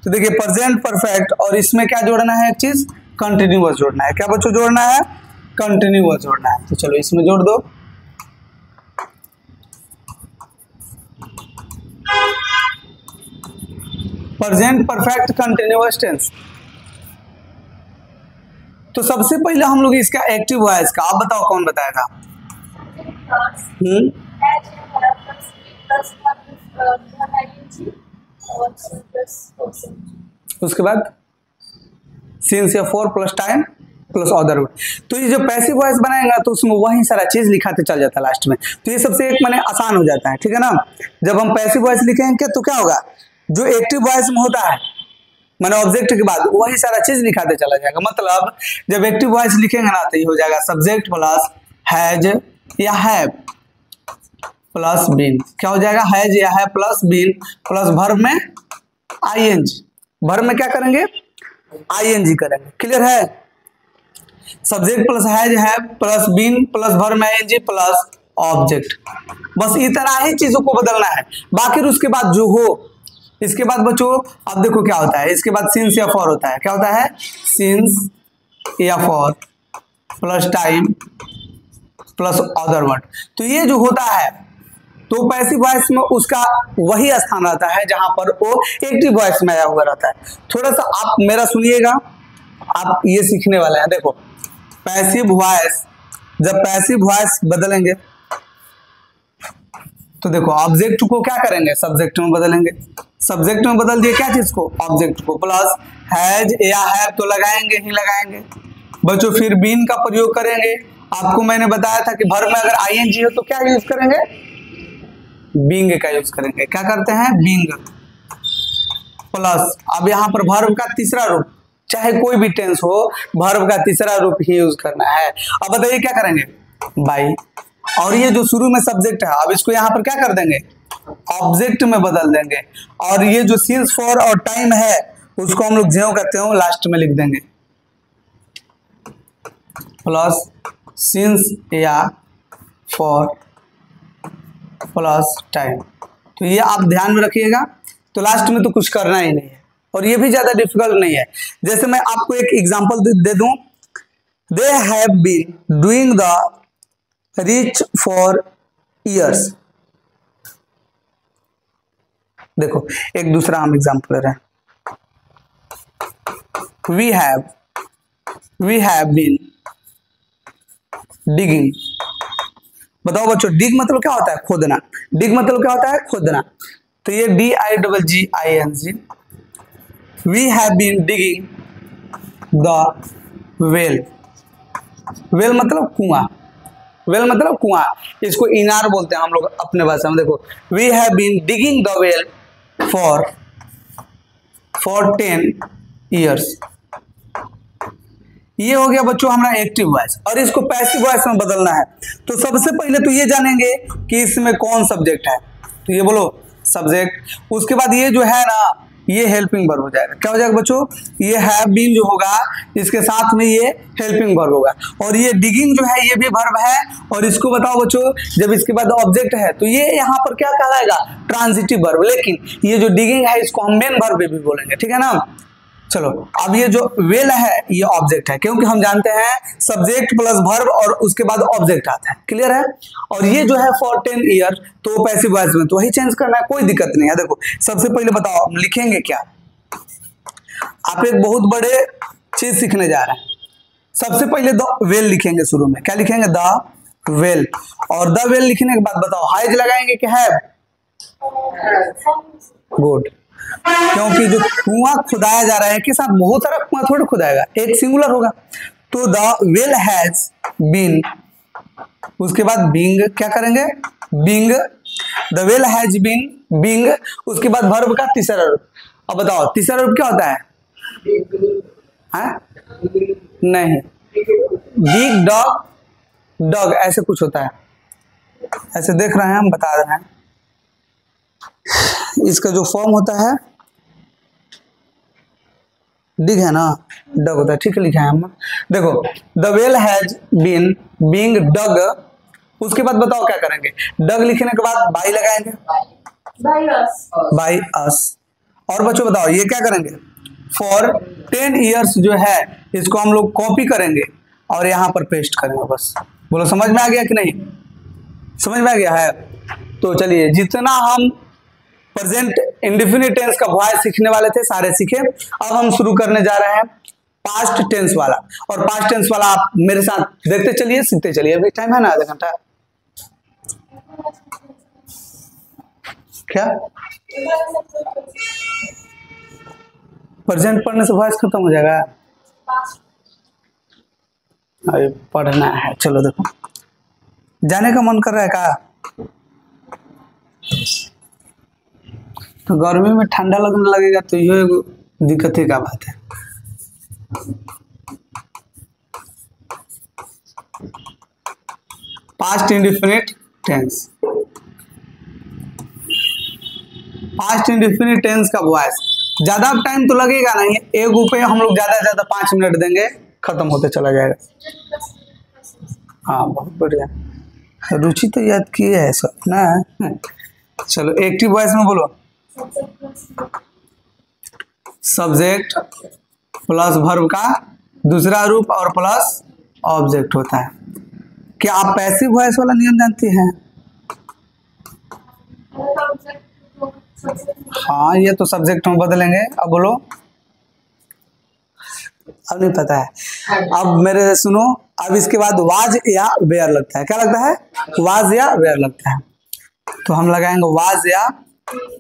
तो देखिए प्रेजेंट परफेक्ट, और इसमें क्या जोड़ना है, एक चीज कंटिन्यूअस जोड़ना है। क्या बच्चों जोड़ना है, कंटिन्यूअस जोड़ना है। तो चलो इसमें जोड़ दो। Present perfect continuous tense. तो सबसे पहले हम लोग इसका एक्टिव वॉइस का, आप बताओ कौन बताएगा। उसके बाद सिंस या for plus time plus other word. तो ये जो पैसिव वॉइस बनाएगा तो उसमें वही सारा चीज लिखाते चल जाता है लास्ट में। तो ये सबसे एक माने आसान हो जाता है, ठीक है ना। जब हम पैसिव वॉइस लिखेंगे तो क्या होगा, जो एक्टिव वॉइस में होता है माने ऑब्जेक्ट के बाद वही सारा चीज लिखाते चला जाएगा। मतलब जब एक्टिव वॉइस लिखेंगे ना तो ये हो जाएगा सब्जेक्ट प्लस हैज या हैव प्लस बीन। क्या हो जाएगा, हैज या have plus been plus verb में आईएनजी। वर्ब में क्या करेंगे, आईएनजी करेंगे। क्लियर है, subject plus has have plus been plus verb में आईएनजी प्लस ऑब्जेक्ट। बस इतना ही चीजों को बदलना है। बाकी उसके बाद जो हो, इसके बाद बच्चों अब देखो क्या होता है, इसके बाद सिंस या फॉर होता है। क्या होता है, सिंस या for plus time plus other word. तो ये जो होता है तो पैसिव वॉइस में उसका वही स्थान रहता है जहां पर वो एक्टिव वॉइस में आया हुआ रहता है। थोड़ा सा आप मेरा सुनिएगा, आप ये सीखने वाले हैं। देखो पैसिव वॉइस, जब पैसिव वॉइस बदलेंगे तो देखो ऑब्जेक्ट को क्या करेंगे, सब्जेक्ट में बदलेंगे। सब्जेक्ट में बदल दिए क्या चीज को, ऑब्जेक्ट को। प्लस हैज या हैव तो लगाएंगे ही लगाएंगे बच्चों। फिर बीन का प्रयोग करेंगे। आपको मैंने बताया था कि वर्ब में अगर आईएनजी हो तो क्या यूज करेंगे, बीइंग का यूज करेंगे। क्या करते हैं, बीइंग प्लस। अब यहाँ पर वर्ब का तीसरा रूप, चाहे कोई भी टेंस हो, वर्ब का तीसरा रूप ही यूज करना है। अब बताइए क्या करेंगे, बाई। और ये जो शुरू में सब्जेक्ट है, अब इसको यहाँ पर क्या कर देंगे, ऑब्जेक्ट में बदल देंगे। और ये जो सिंस फॉर और टाइम है उसको हम लोग ज्यों करते हो लास्ट में लिख देंगे, प्लस सिंस या फॉर प्लस टाइम। तो ये आप ध्यान में रखिएगा। तो लास्ट में तो कुछ करना ही नहीं है, और ये भी ज्यादा डिफिकल्ट नहीं है। जैसे मैं आपको एक एग्जांपल दे दूं, they have been doing the rich for years. देखो एक दूसरा हम एग्जांपल ले रहे हैं, वी हैव बीन डिगिंग। बताओ बच्चों, डिग मतलब क्या होता है, खोदना। डिग मतलब क्या होता है, खोदना। तो ये DIGGING, we have been digging the well. Well मतलब कुआं, वेल मतलब कुआं। इसको इनार बोलते हैं हम लोग अपने भाषा में। देखो we have been digging the well for 10 years. ये हो गया बच्चों हमारा एक्टिव वॉइस, और इसको पैसिव वॉइस में बदलना है। तो सबसे पहले तो ये जानेंगे कि इसमें कौन सब्जेक्ट है। तो ये बोलो सब्जेक्ट। उसके बाद ये जो है ना, ये हेल्पिंग वर्ब हो जाएगा। क्या हो जाएगा बच्चों, ये हैव बीन जो होगा इसके साथ में ये हेल्पिंग वर्ब होगा। और ये डिगिंग जो है ये भी वर्ब है। और इसको बताओ बच्चों, जब इसके बाद ऑब्जेक्ट है तो ये यहाँ पर क्या कहलाएगा, ट्रांजिटिव वर्ब। लेकिन ये जो डिगिंग है इसको हम मेन वर्ब भी बोलेंगे, ठीक है ना। चलो अब ये जो वेल है ये ऑब्जेक्ट है, क्योंकि हम जानते हैं सब्जेक्ट प्लस वर्ब और उसके बाद ऑब्जेक्ट आता है। क्लियर है। और ये जो है फॉर 10 ईयर तो पैसिव वॉइस में तो वही चेंज करना है, कोई दिक्कत नहीं है। देखो सबसे पहले बताओ हम लिखेंगे क्या, आप एक बहुत बड़े चीज सीखने जा रहे हैं। सबसे पहले द वेल लिखेंगे शुरू में। क्या लिखेंगे, द वेल। और द वेल लिखने के बाद बताओ हैज लगाएंगे कि हैव, गुड। क्योंकि जो कुआं खुदाया जा रहा है के साथ बहुत सारा कुआं थोड़ा खुदाएगा, एक सिंगुलर होगा। तो द वेल हैज बीन, उसके बाद बीइंग क्या करेंगे, being the well has been, being, उसके बाद वर्ब का तीसरा रूप। अब बताओ तीसरा रूप क्या होता है? नहीं, बिग डॉग, डॉग ऐसे कुछ होता है, ऐसे देख रहे हैं हम, बता रहे हैं। इसका जो फॉर्म होता है डिग है ना, डग होता है, ठीक है, लिखा है हम। देखो the well has been being dug, उसके बाद बताओ क्या करेंगे? डग लिखने के बाद बाई लगाएंगे, बाई अस। और बच्चों बताओ ये क्या करेंगे? फॉर 10 years जो है इसको हम लोग कॉपी करेंगे और यहाँ पर पेस्ट करेंगे बस। बोलो समझ में आ गया कि नहीं? समझ में आ गया है? तो चलिए, जितना हम प्रेजेंट इंडेफिनिट टेंस का वॉइस सीखने वाले थे सारे सीखे। अब हम शुरू करने जा रहे हैं पास्ट टेंस वाला, और पास्ट टेंस वाला आप मेरे साथ देखते चलिए, सीखते चलिए। अभी टाइम है ना, आधा घंटा। क्या प्रेजेंट पढ़ने से वॉइस खत्म हो जाएगा? अभी पढ़ना है। चलो देखो, जाने का मन कर रहा है का? तो गर्मी में ठंडा लगने लगेगा तो ये दिक्कत का बात है। Past indefinite tense, past indefinite tense का वॉइस ज्यादा टाइम तो लगेगा नहीं, एक पे हम लोग ज्यादा से ज्यादा 5 मिनट देंगे, खत्म होते चला जाएगा। हाँ बहुत बढ़िया, रुचि तो याद किए है सब ना। चलो एक्टिव वॉइस में बोलो। सब्जेक्ट प्लस वर्ब का दूसरा रूप और प्लस ऑब्जेक्ट होता है। क्या आप पैसिव वॉइस वाला नियम जानती हैं? हाँ ये तो सब्जेक्ट में बदलेंगे। अब बोलो, अब नहीं पता है। अब मेरे से सुनो, अब इसके बाद वाज या वेयर लगता है। क्या लगता है? वाज या वेयर लगता है। तो हम लगाएंगे वाज या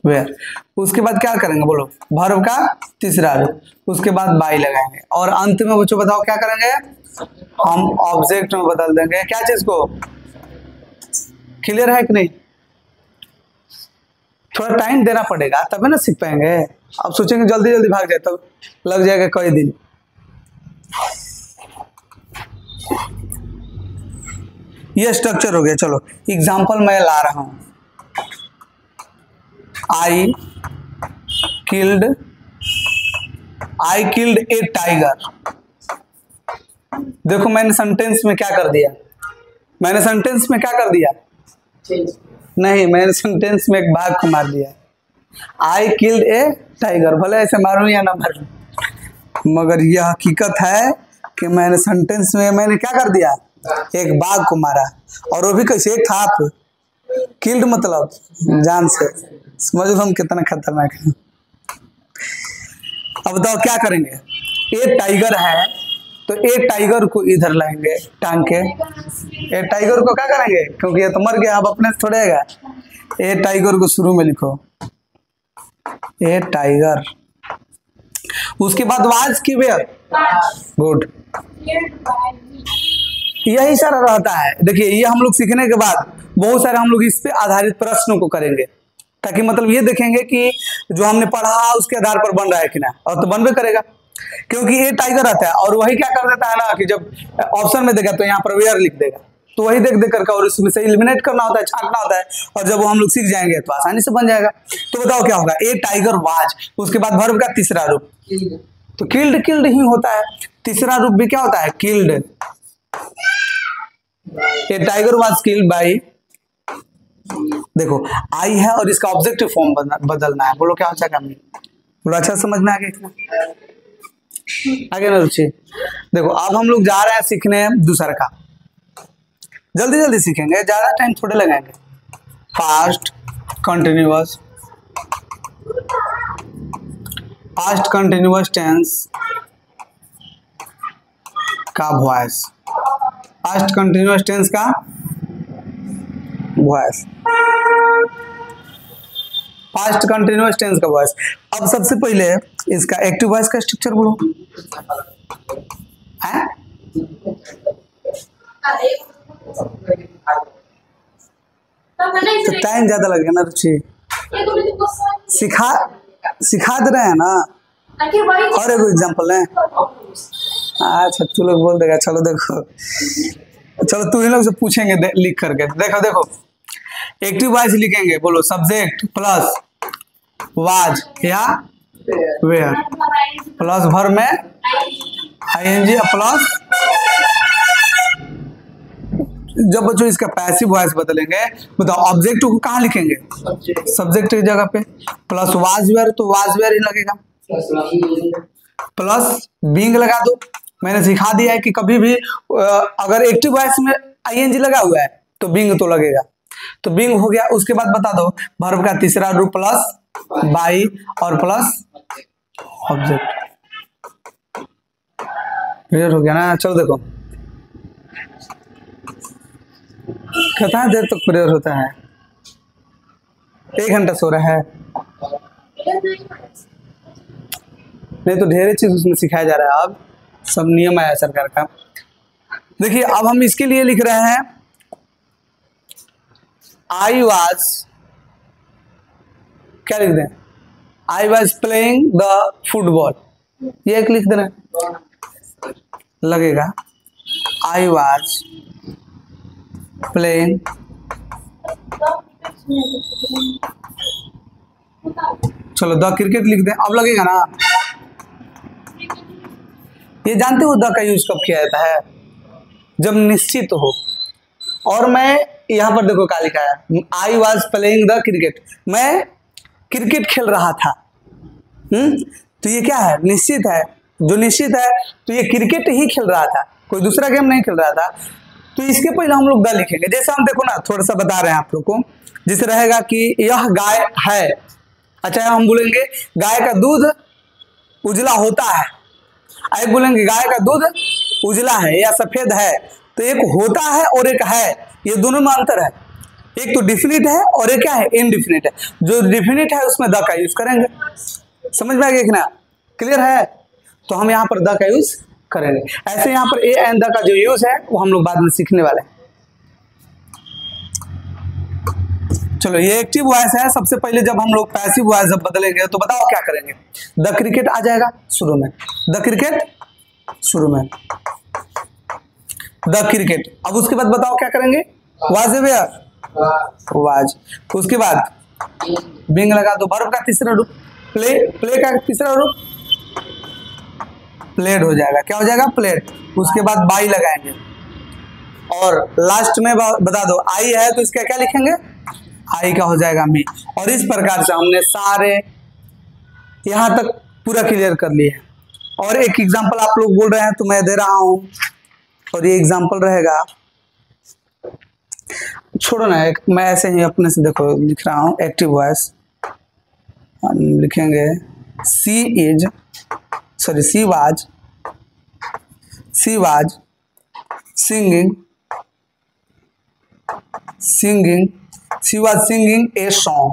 वेयर। उसके बाद क्या करेंगे बोलो? वर्ब का तीसरा रूप, उसके बाद बाई लगाएंगे, और अंत में बच्चों बताओ क्या करेंगे? हम ऑब्जेक्ट में बदल देंगे। क्या चीज को? क्लियर है कि नहीं? थोड़ा टाइम देना पड़ेगा तब ना सीख पाएंगे। अब सोचेंगे जल्दी जल्दी भाग जाए तो लग जाएगा कई दिन। ये स्ट्रक्चर हो गया। चलो एग्जाम्पल मैं ला रहा हूं। I killed A tiger. देखो मैंने सेंटेंस में क्या कर दिया? मैंने सेंटेंस में क्या कर दिया? नहीं, मैंने सेंटेंस में एक बाघ को मार दिया। आई किल्ड ए टाइगर, भले ऐसे मारूं या ना मारूं, मगर यह हकीकत है कि मैंने सेंटेंस में मैंने क्या कर दिया? एक बाघ को मारा, और वो भी कैसे? एक था आप किल्ड मतलब जान से। समझ लो हम कितना खतरनाक है। अब बताओ क्या करेंगे? एक टाइगर है तो एक टाइगर को इधर लाएंगे टांग के। एक टाइगर को क्या करेंगे? क्योंकि ये तो मर गया, अब अपने से थोड़े आएगा। ए टाइगर को शुरू में लिखो, ए टाइगर। उसके बाद वाज की वेयर। गुड, यही सारा रहता है। देखिए ये हम लोग सीखने के बाद बहुत सारे हम लोग इस पे आधारित प्रश्नों को करेंगे, ताकि मतलब ये देखेंगे कि जो हमने पढ़ा उसके आधार पर बन रहा है कि ना, और तो बनबे करेगा। क्योंकि ये टाइगर आता है और वही क्या कर देता है ना कि जब ऑप्शन में देगा तो यहाँ पर वेयर लिख देगा, तो वही देख देख करके और इसमें से एलिमिनेट करना होता है, छांटना होता है, और जब वो हम लोग सीख जाएंगे तो आसानी से बन जाएगा। तो बताओ क्या होगा? ए टाइगर वाज, उसके बाद वर्ब का तीसरा रूप तो किल्ड, किल्ड ही होता है। तीसरा रूप भी क्या होता है? Killed. A tiger was killed by, देखो आई है और इसका ऑब्जेक्टिव फॉर्म बदलना है। बोलो क्या हो जाएगा? बोलो अच्छा समझ में आ गया? आगे ना रुचि। देखो अब हम लोग जा रहे हैं सीखने दूसरा का। जल्दी जल्दी सीखेंगे, ज्यादा टाइम थोड़े लगाएंगे। Past continuous, past continuous tense का वॉइस, पास्ट कंटिन्यूअस टेंस का वॉइस, पास्ट कंटिन्यूअस टेंस का वॉइस। अब सबसे पहले इसका एक्टिव वॉइस का स्ट्रक्चर बोलो। है? तो टाइम ज्यादा लगेगा ना रुचि, सिखा दे रहे हैं ना। और एक एग्जांपल है, अच्छा तू लोग बोल देगा, चलो देखो, चलो तू इन लोग से पूछेंगे लिख करके, देखो देखो एक्टिव वॉइस लिखेंगे, बोलो सब्जेक्ट प्लस वाज या वेयर प्लस वर्ब में आईएनजी प्लस, जब बच्चों इसका पैसिव वॉइस बदलेंगे, बताओ ऑब्जेक्ट को कहाँ लिखेंगे, सब्जेक्ट की जगह पे, प्लस वाज वेयर, तो वाज वेयर ही लगेगा, प्लस बीइंग लगा दो। मैंने सिखा दिया है कि कभी भी अगर एक्टिव वॉइस में आईएनजी लगा हुआ है तो बीइंग तो लगेगा, तो बीइंग हो गया। उसके बाद बता दो वर्ब का तीसरा रूप प्लस बाई और प्लस ऑब्जेक्ट, क्लियर हो गया ना। चलो देखो कितना देर तक प्रेयर होता है, 1 घंटा सो रहा है, नहीं तो ढेर चीज उसमें सिखाया जा रहा है, अब सब नियम आया सरकार का। देखिए अब हम इसके लिए लिख रहे हैं आई वाज, क्या लिख दें, I was playing the football, ये एक लिख देना लगेगा, आई वाज प्लेइंग, चलो द क्रिकेट लिख दें, अब लगेगा ना। ये जानते हो द का यूज कब किया जाता है, जब निश्चित हो। और मैं यहाँ पर देखो क्या लिखा है, I was playing the cricket, मैं क्रिकेट खेल रहा था। तो ये क्या है, निश्चित है, जो निश्चित है तो ये क्रिकेट ही खेल रहा था, कोई दूसरा गेम नहीं खेल रहा था। तो इसके पहले हम लोग द लिखेंगे, जैसे हम देखो ना थोड़ा सा बता रहे हैं आप लोग को, जिसे रहेगा कि यह गाय है, अच्छा हम बोलेंगे गाय का दूध उजला होता है, एक बोलेंगे गाय का दूध उजला है या सफेद है, तो एक होता है और एक है, ये दोनों में अंतर है, एक तो डिफिनिट है और एक क्या है, इनडिफिनिट है। जो डिफिनिट है उसमें द का यूज करेंगे, समझ में आ गया ना, क्लियर है। तो हम यहाँ पर द का यूज करेंगे, ऐसे यहाँ पर ए एंड द का जो यूज है वो हम लोग बाद में सीखने वाले हैं। चलो ये एक्टिव वॉइस है, सबसे पहले जब हम लोग पैसिव वॉइस जब बदलेंगे तो बताओ क्या करेंगे, द क्रिकेट आ जाएगा शुरू में, द क्रिकेट शुरू में, द क्रिकेट। अब उसके बाद बताओ क्या करेंगे, वाज वेयर, वाज, उसके बाद बीइंग लगा दो, वर्ब का तीसरा रूप प्ले, प्ले का तीसरा रूप प्लेड हो जाएगा, क्या हो जाएगा, प्लेड। उसके बाद बाई लगाएंगे और लास्ट में बता दो आई है तो इसका क्या लिखेंगे, आई का हो जाएगा मी। और इस प्रकार से हमने सारे यहां तक पूरा क्लियर कर लिए। और एक एग्जांपल आप लोग बोल रहे हैं तो मैं दे रहा हूं, और ये एग्जांपल रहेगा, छोड़ो ना, एक मैं ऐसे ही अपने से देखो लिख रहा हूं, एक्टिव वॉइस हम लिखेंगे she is, sorry she was singing, she was singing a song.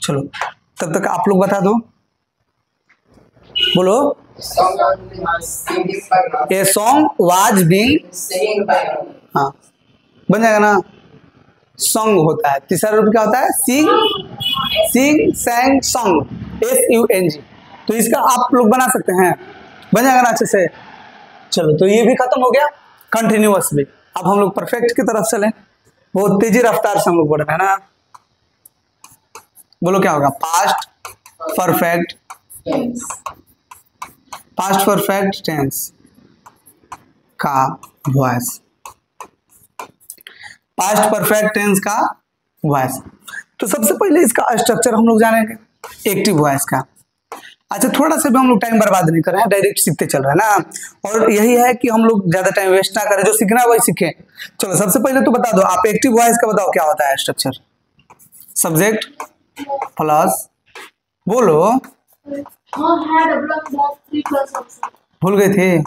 चलो तब तक आप लोग बता दो, बोलो, ए सॉन्ग वाज बीइंग, हाँ बन जाएगा ना, सॉन्ग होता है, तीसरा रूप क्या होता है, सिंग सैंग सॉन्ग, SUNG। तो इसका आप लोग बना सकते हैं, बन जाएगा ना अच्छे से। चलो तो ये भी खत्म हो गया, कंटिन्यूअस भी। अब हम लोग परफेक्ट की तरफ चलें, बहुत तेजी रफ्तार से हम लोग पढ़ रहे हैं ना। बोलो क्या होगा, पास्ट परफेक्ट टेंस का वॉइस, पास्ट परफेक्ट टेंस का वॉइस। तो सबसे पहले इसका स्ट्रक्चर हम लोग जानेंगे, एक्टिव वॉइस का। अच्छा थोड़ा सा भी हम लोग टाइम बर्बाद नहीं कर रहे हैं, डायरेक्ट सीखते चल रहे हैं ना, और यही है कि हम लोग ज्यादा टाइम वेस्ट ना करें, जो सीखना है वही सीखें। चलो सबसे पहले तो बता दो आप, एक्टिव वॉइस का बताओ क्या होता है स्ट्रक्चर, सब्जेक्ट प्लस, बोलो भूल गए थे,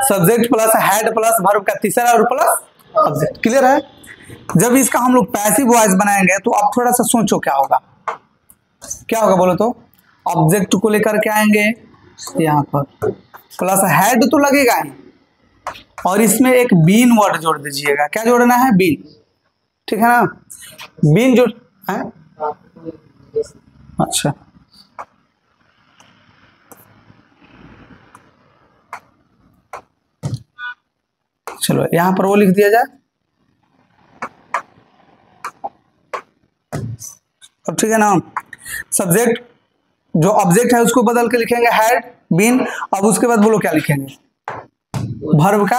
subject plus had plus verb का तीसरा और प्लस ऑब्जेक्ट, क्लियर है। जब इसका हम लोग पैसिव वॉइस बनाएंगे तो आप थोड़ा सा सोचो क्या होगा, क्या होगा बोलो तो, ऑब्जेक्ट को लेकर के आएंगे यहाँ पर, प्लस हेड तो लगेगा ही, और इसमें एक बीन वर्ड जोड़ दीजिएगा, क्या जोड़ना है, बीन। ठीक है ना। बीन जो है, अच्छा चलो यहां पर वो लिख दिया जाए, अब ठीक है ना। सब्जेक्ट जो ऑब्जेक्ट है उसको बदल के लिखेंगे हैड बीन। अब उसके बाद बोलो क्या लिखेंगे, वर्ब का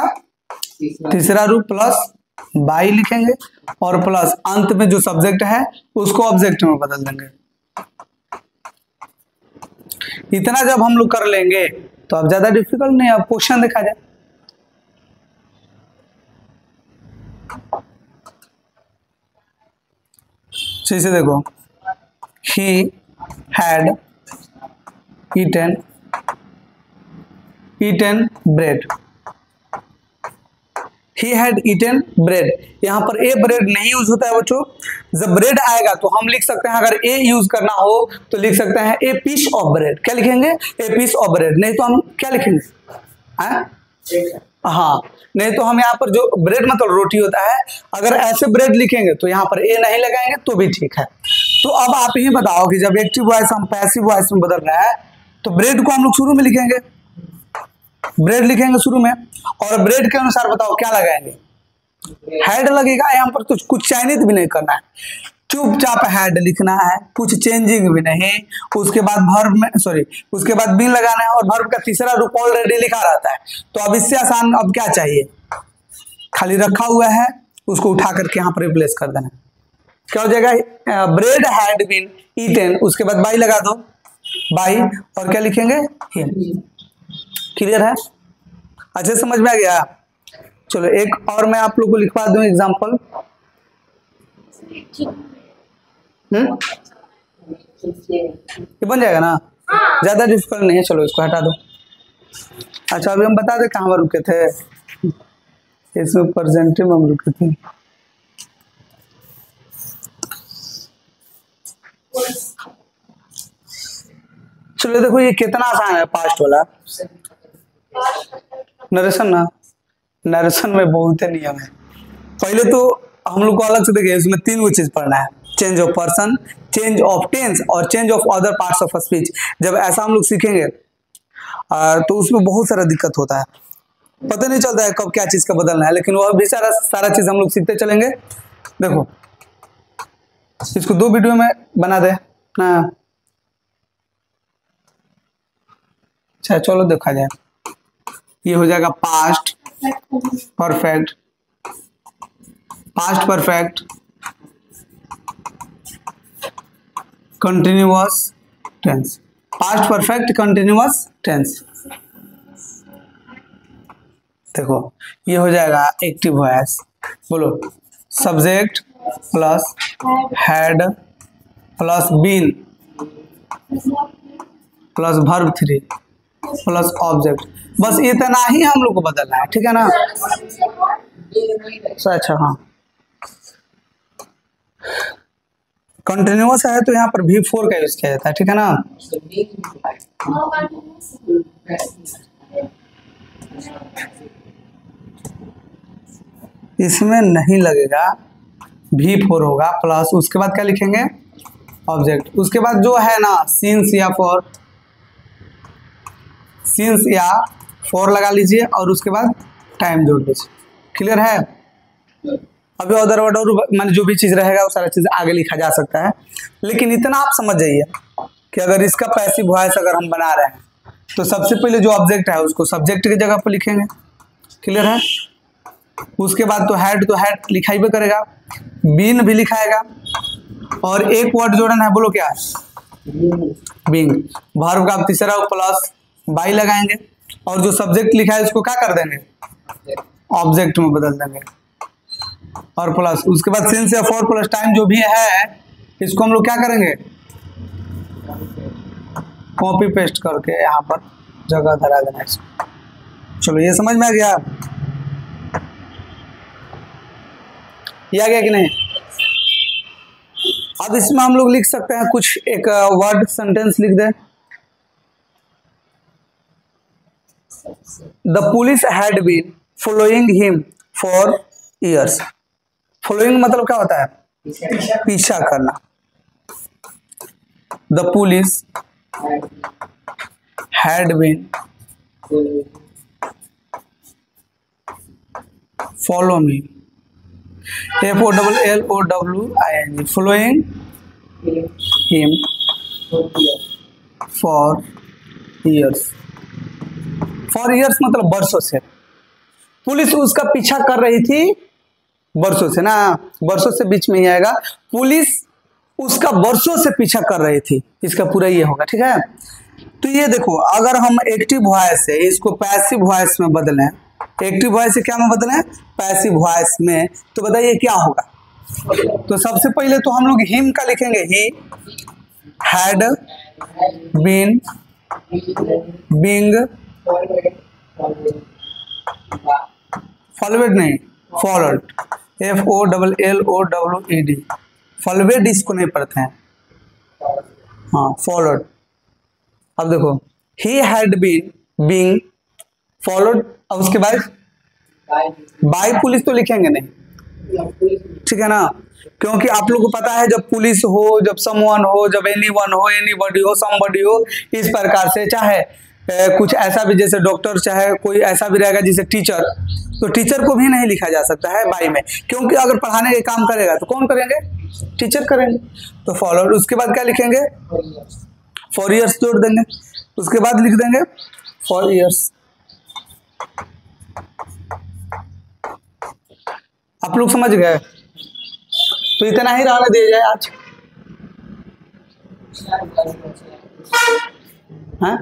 तीसरा रूप प्लस बाई लिखेंगे, और प्लस अंत में जो सब्जेक्ट है उसको ऑब्जेक्ट में बदल देंगे। इतना जब हम लोग कर लेंगे तो अब ज्यादा डिफिकल्ट नहीं, अब क्वेश्चन देखा जाए। से देखो, he had eaten bread, he had eaten bread। यहाँ पर ए ब्रेड नहीं यूज होता है बच्चों। जब ब्रेड आएगा तो हम लिख सकते हैं, अगर ए यूज करना हो तो लिख सकते हैं ए पीस ऑफ ब्रेड। क्या लिखेंगे, ए पीस ऑफ ब्रेड। नहीं तो हम क्या लिखेंगे, हाँ, नहीं तो हम यहाँ पर जो ब्रेड मतलब रोटी होता है, अगर ऐसे ब्रेड लिखेंगे तो यहाँ पर ए नहीं लगाएंगे तो भी ठीक है। तो अब आप ही बताओ कि जब एक्टिव वॉइस हम पैसिव वॉइस में बदल रहा है तो ब्रेड को हम लोग शुरू में लिखेंगे, ब्रेड लिखेंगे शुरू में, और ब्रेड के अनुसार बताओ क्या लगाएंगे, हेड लगेगा। यहाँ पर तो कुछ चयनित भी नहीं करना है, चुपचाप हेड लिखना है, कुछ चेंजिंग भी नहीं। उसके बाद वर्ब में उसके बाद बीन लगाना है, और वर्ब का तीसरा रूप ऑलरेडी लिखा रहता है। तो अब इससे आसान अब क्या चाहिए, खाली रखा हुआ है उसको उठा करके यहाँ पर रिप्लेस कर देना। क्या हो जाएगा, ब्रेड हैड बीन ईटन, उसके बाद बाई लगा दो, बाई, और क्या लिखेंगे, क्लियर है, अच्छे समझ में आ गया। चलो एक और मैं आप लोग को लिखवा दूं एग्जांपल। ये बन जाएगा ना, ज्यादा डिफिकल्ट नहीं है। चलो इसको हटा दो। अच्छा अभी हम बता दें कहाँ पर रुके थे, इसमें प्रेजेंटिव में हम रुके थे। चलो देखो ये कितना आसान है पास्ट वाला। नरेशन ना, नरेशन में बहुत नियम है। पहले तो हम लोग को अलग से देखिए, इसमें 3 गो चीज पढ़ना है, change of person, change of tense और change of other parts of speech. जब ऐसा हम लोग सीखेंगे तो उसमें बहुत सारा दिक्कत होता है, पता नहीं चलता है कब क्या चीज का बदलना है, लेकिन वह भी सारा चीज हम लोग सीखते चलेंगे। देखो इसको 2 वीडियो में बना दे ना। अच्छा चलो देखा जाए, ये हो जाएगा past perfect, past perfect, continuous tense, past perfect continuous tense. देखो ये हो जाएगा एक्टिव वॉइस, बोलो subject plus had plus been plus verb 3 plus object. बस इतना ही हम लोग को बदलना है, ठीक है ना। अच्छा हाँ, कंटिन्यूअस है तो यहाँ पर V4 का यूज किया जाता है, ठीक है ना। इसमें नहीं लगेगा, V4 होगा प्लस उसके बाद क्या लिखेंगे, ऑब्जेक्ट। उसके बाद जो है ना सिंस या फॉर, सिंस या फॉर लगा लीजिए, और उसके बाद टाइम जोड़ दीजिए। क्लियर है। अभी अदर वर्ड और मान जो भी चीज रहेगा वो सारा चीज आगे लिखा जा सकता है, लेकिन इतना आप समझ जाइए कि अगर इसका पैसिव वॉइस अगर हम बना रहे हैं तो सबसे पहले जो ऑब्जेक्ट है उसको सब्जेक्ट की जगह पर लिखेंगे। क्लियर है। उसके बाद तो हैड लिखाई भी करेगा, बीन भी लिखाएगा, और एक वर्ड जोड़ना है, बोलो क्या है, बीइंग। वर्ब का तीसरा प्लस बाई लगाएंगे, और जो सब्जेक्ट लिखा है उसको क्या कर देंगे, ऑब्जेक्ट में बदल देंगे, और प्लस उसके बाद सिंस या फॉर प्लस टाइम जो भी है इसको हम लोग क्या करेंगे, कॉपी पेस्ट करके यहाँ पर जगह धरा देना इसको। चलो ये समझ में आ गया, ये आ गया कि नहीं। अब इसमें हम लोग लिख सकते हैं कुछ एक वर्ड सेंटेंस लिख दें। The police had been following him for years. Following मतलब क्या होता है? पीछा करना। The police had been follow me, FOLLOWING, following him for years. For years मतलब वर्षों से। पुलिस उसका पीछा कर रही थी वर्षों से ना, वर्षों से बीच में ही आएगा। पुलिस उसका वर्षों से पीछा कर रही थी, इसका पूरा ये होगा, ठीक है। तो ये देखो, अगर हम एक्टिव वॉइस से इसको पैसिव वॉइस में बदलें, एक्टिव वॉइस से क्या में बदलें? पैसिव वॉइस में, तो बताइए क्या होगा? तो सबसे पहले तो हम लोग हिम का लिखेंगे, ही हैड बीन बीइंग फॉलोवेड नहीं, फॉलोड, FOLLOWED, फॉलोवेड इसको नहीं पढ़ते हैं, हाँ फॉलोड। अब देखो, he had been being followed, अब उसके बाद बाय पुलिस तो लिखेंगे नहीं, ठीक है ना, क्योंकि आप लोगों को पता है जब पुलिस हो, जब समवन हो, जब एनीवन हो, एनीबॉडी हो, समबॉडी हो, इस प्रकार से, चाहे कुछ ऐसा भी जैसे डॉक्टर, चाहे कोई ऐसा भी रहेगा जैसे टीचर, तो टीचर को भी नहीं लिखा जा सकता है बाई में, क्योंकि अगर पढ़ाने के काम करेगा तो कौन करेंगे? टीचर करेंगे। तो फॉलोड, उसके बाद क्या लिखेंगे? फॉर ईयर्स जोड़ देंगे, उसके बाद लिख देंगे फॉर ईयर्स। आप लोग समझ गए? तो इतना ही रहने दिया जाए आज, हाँ?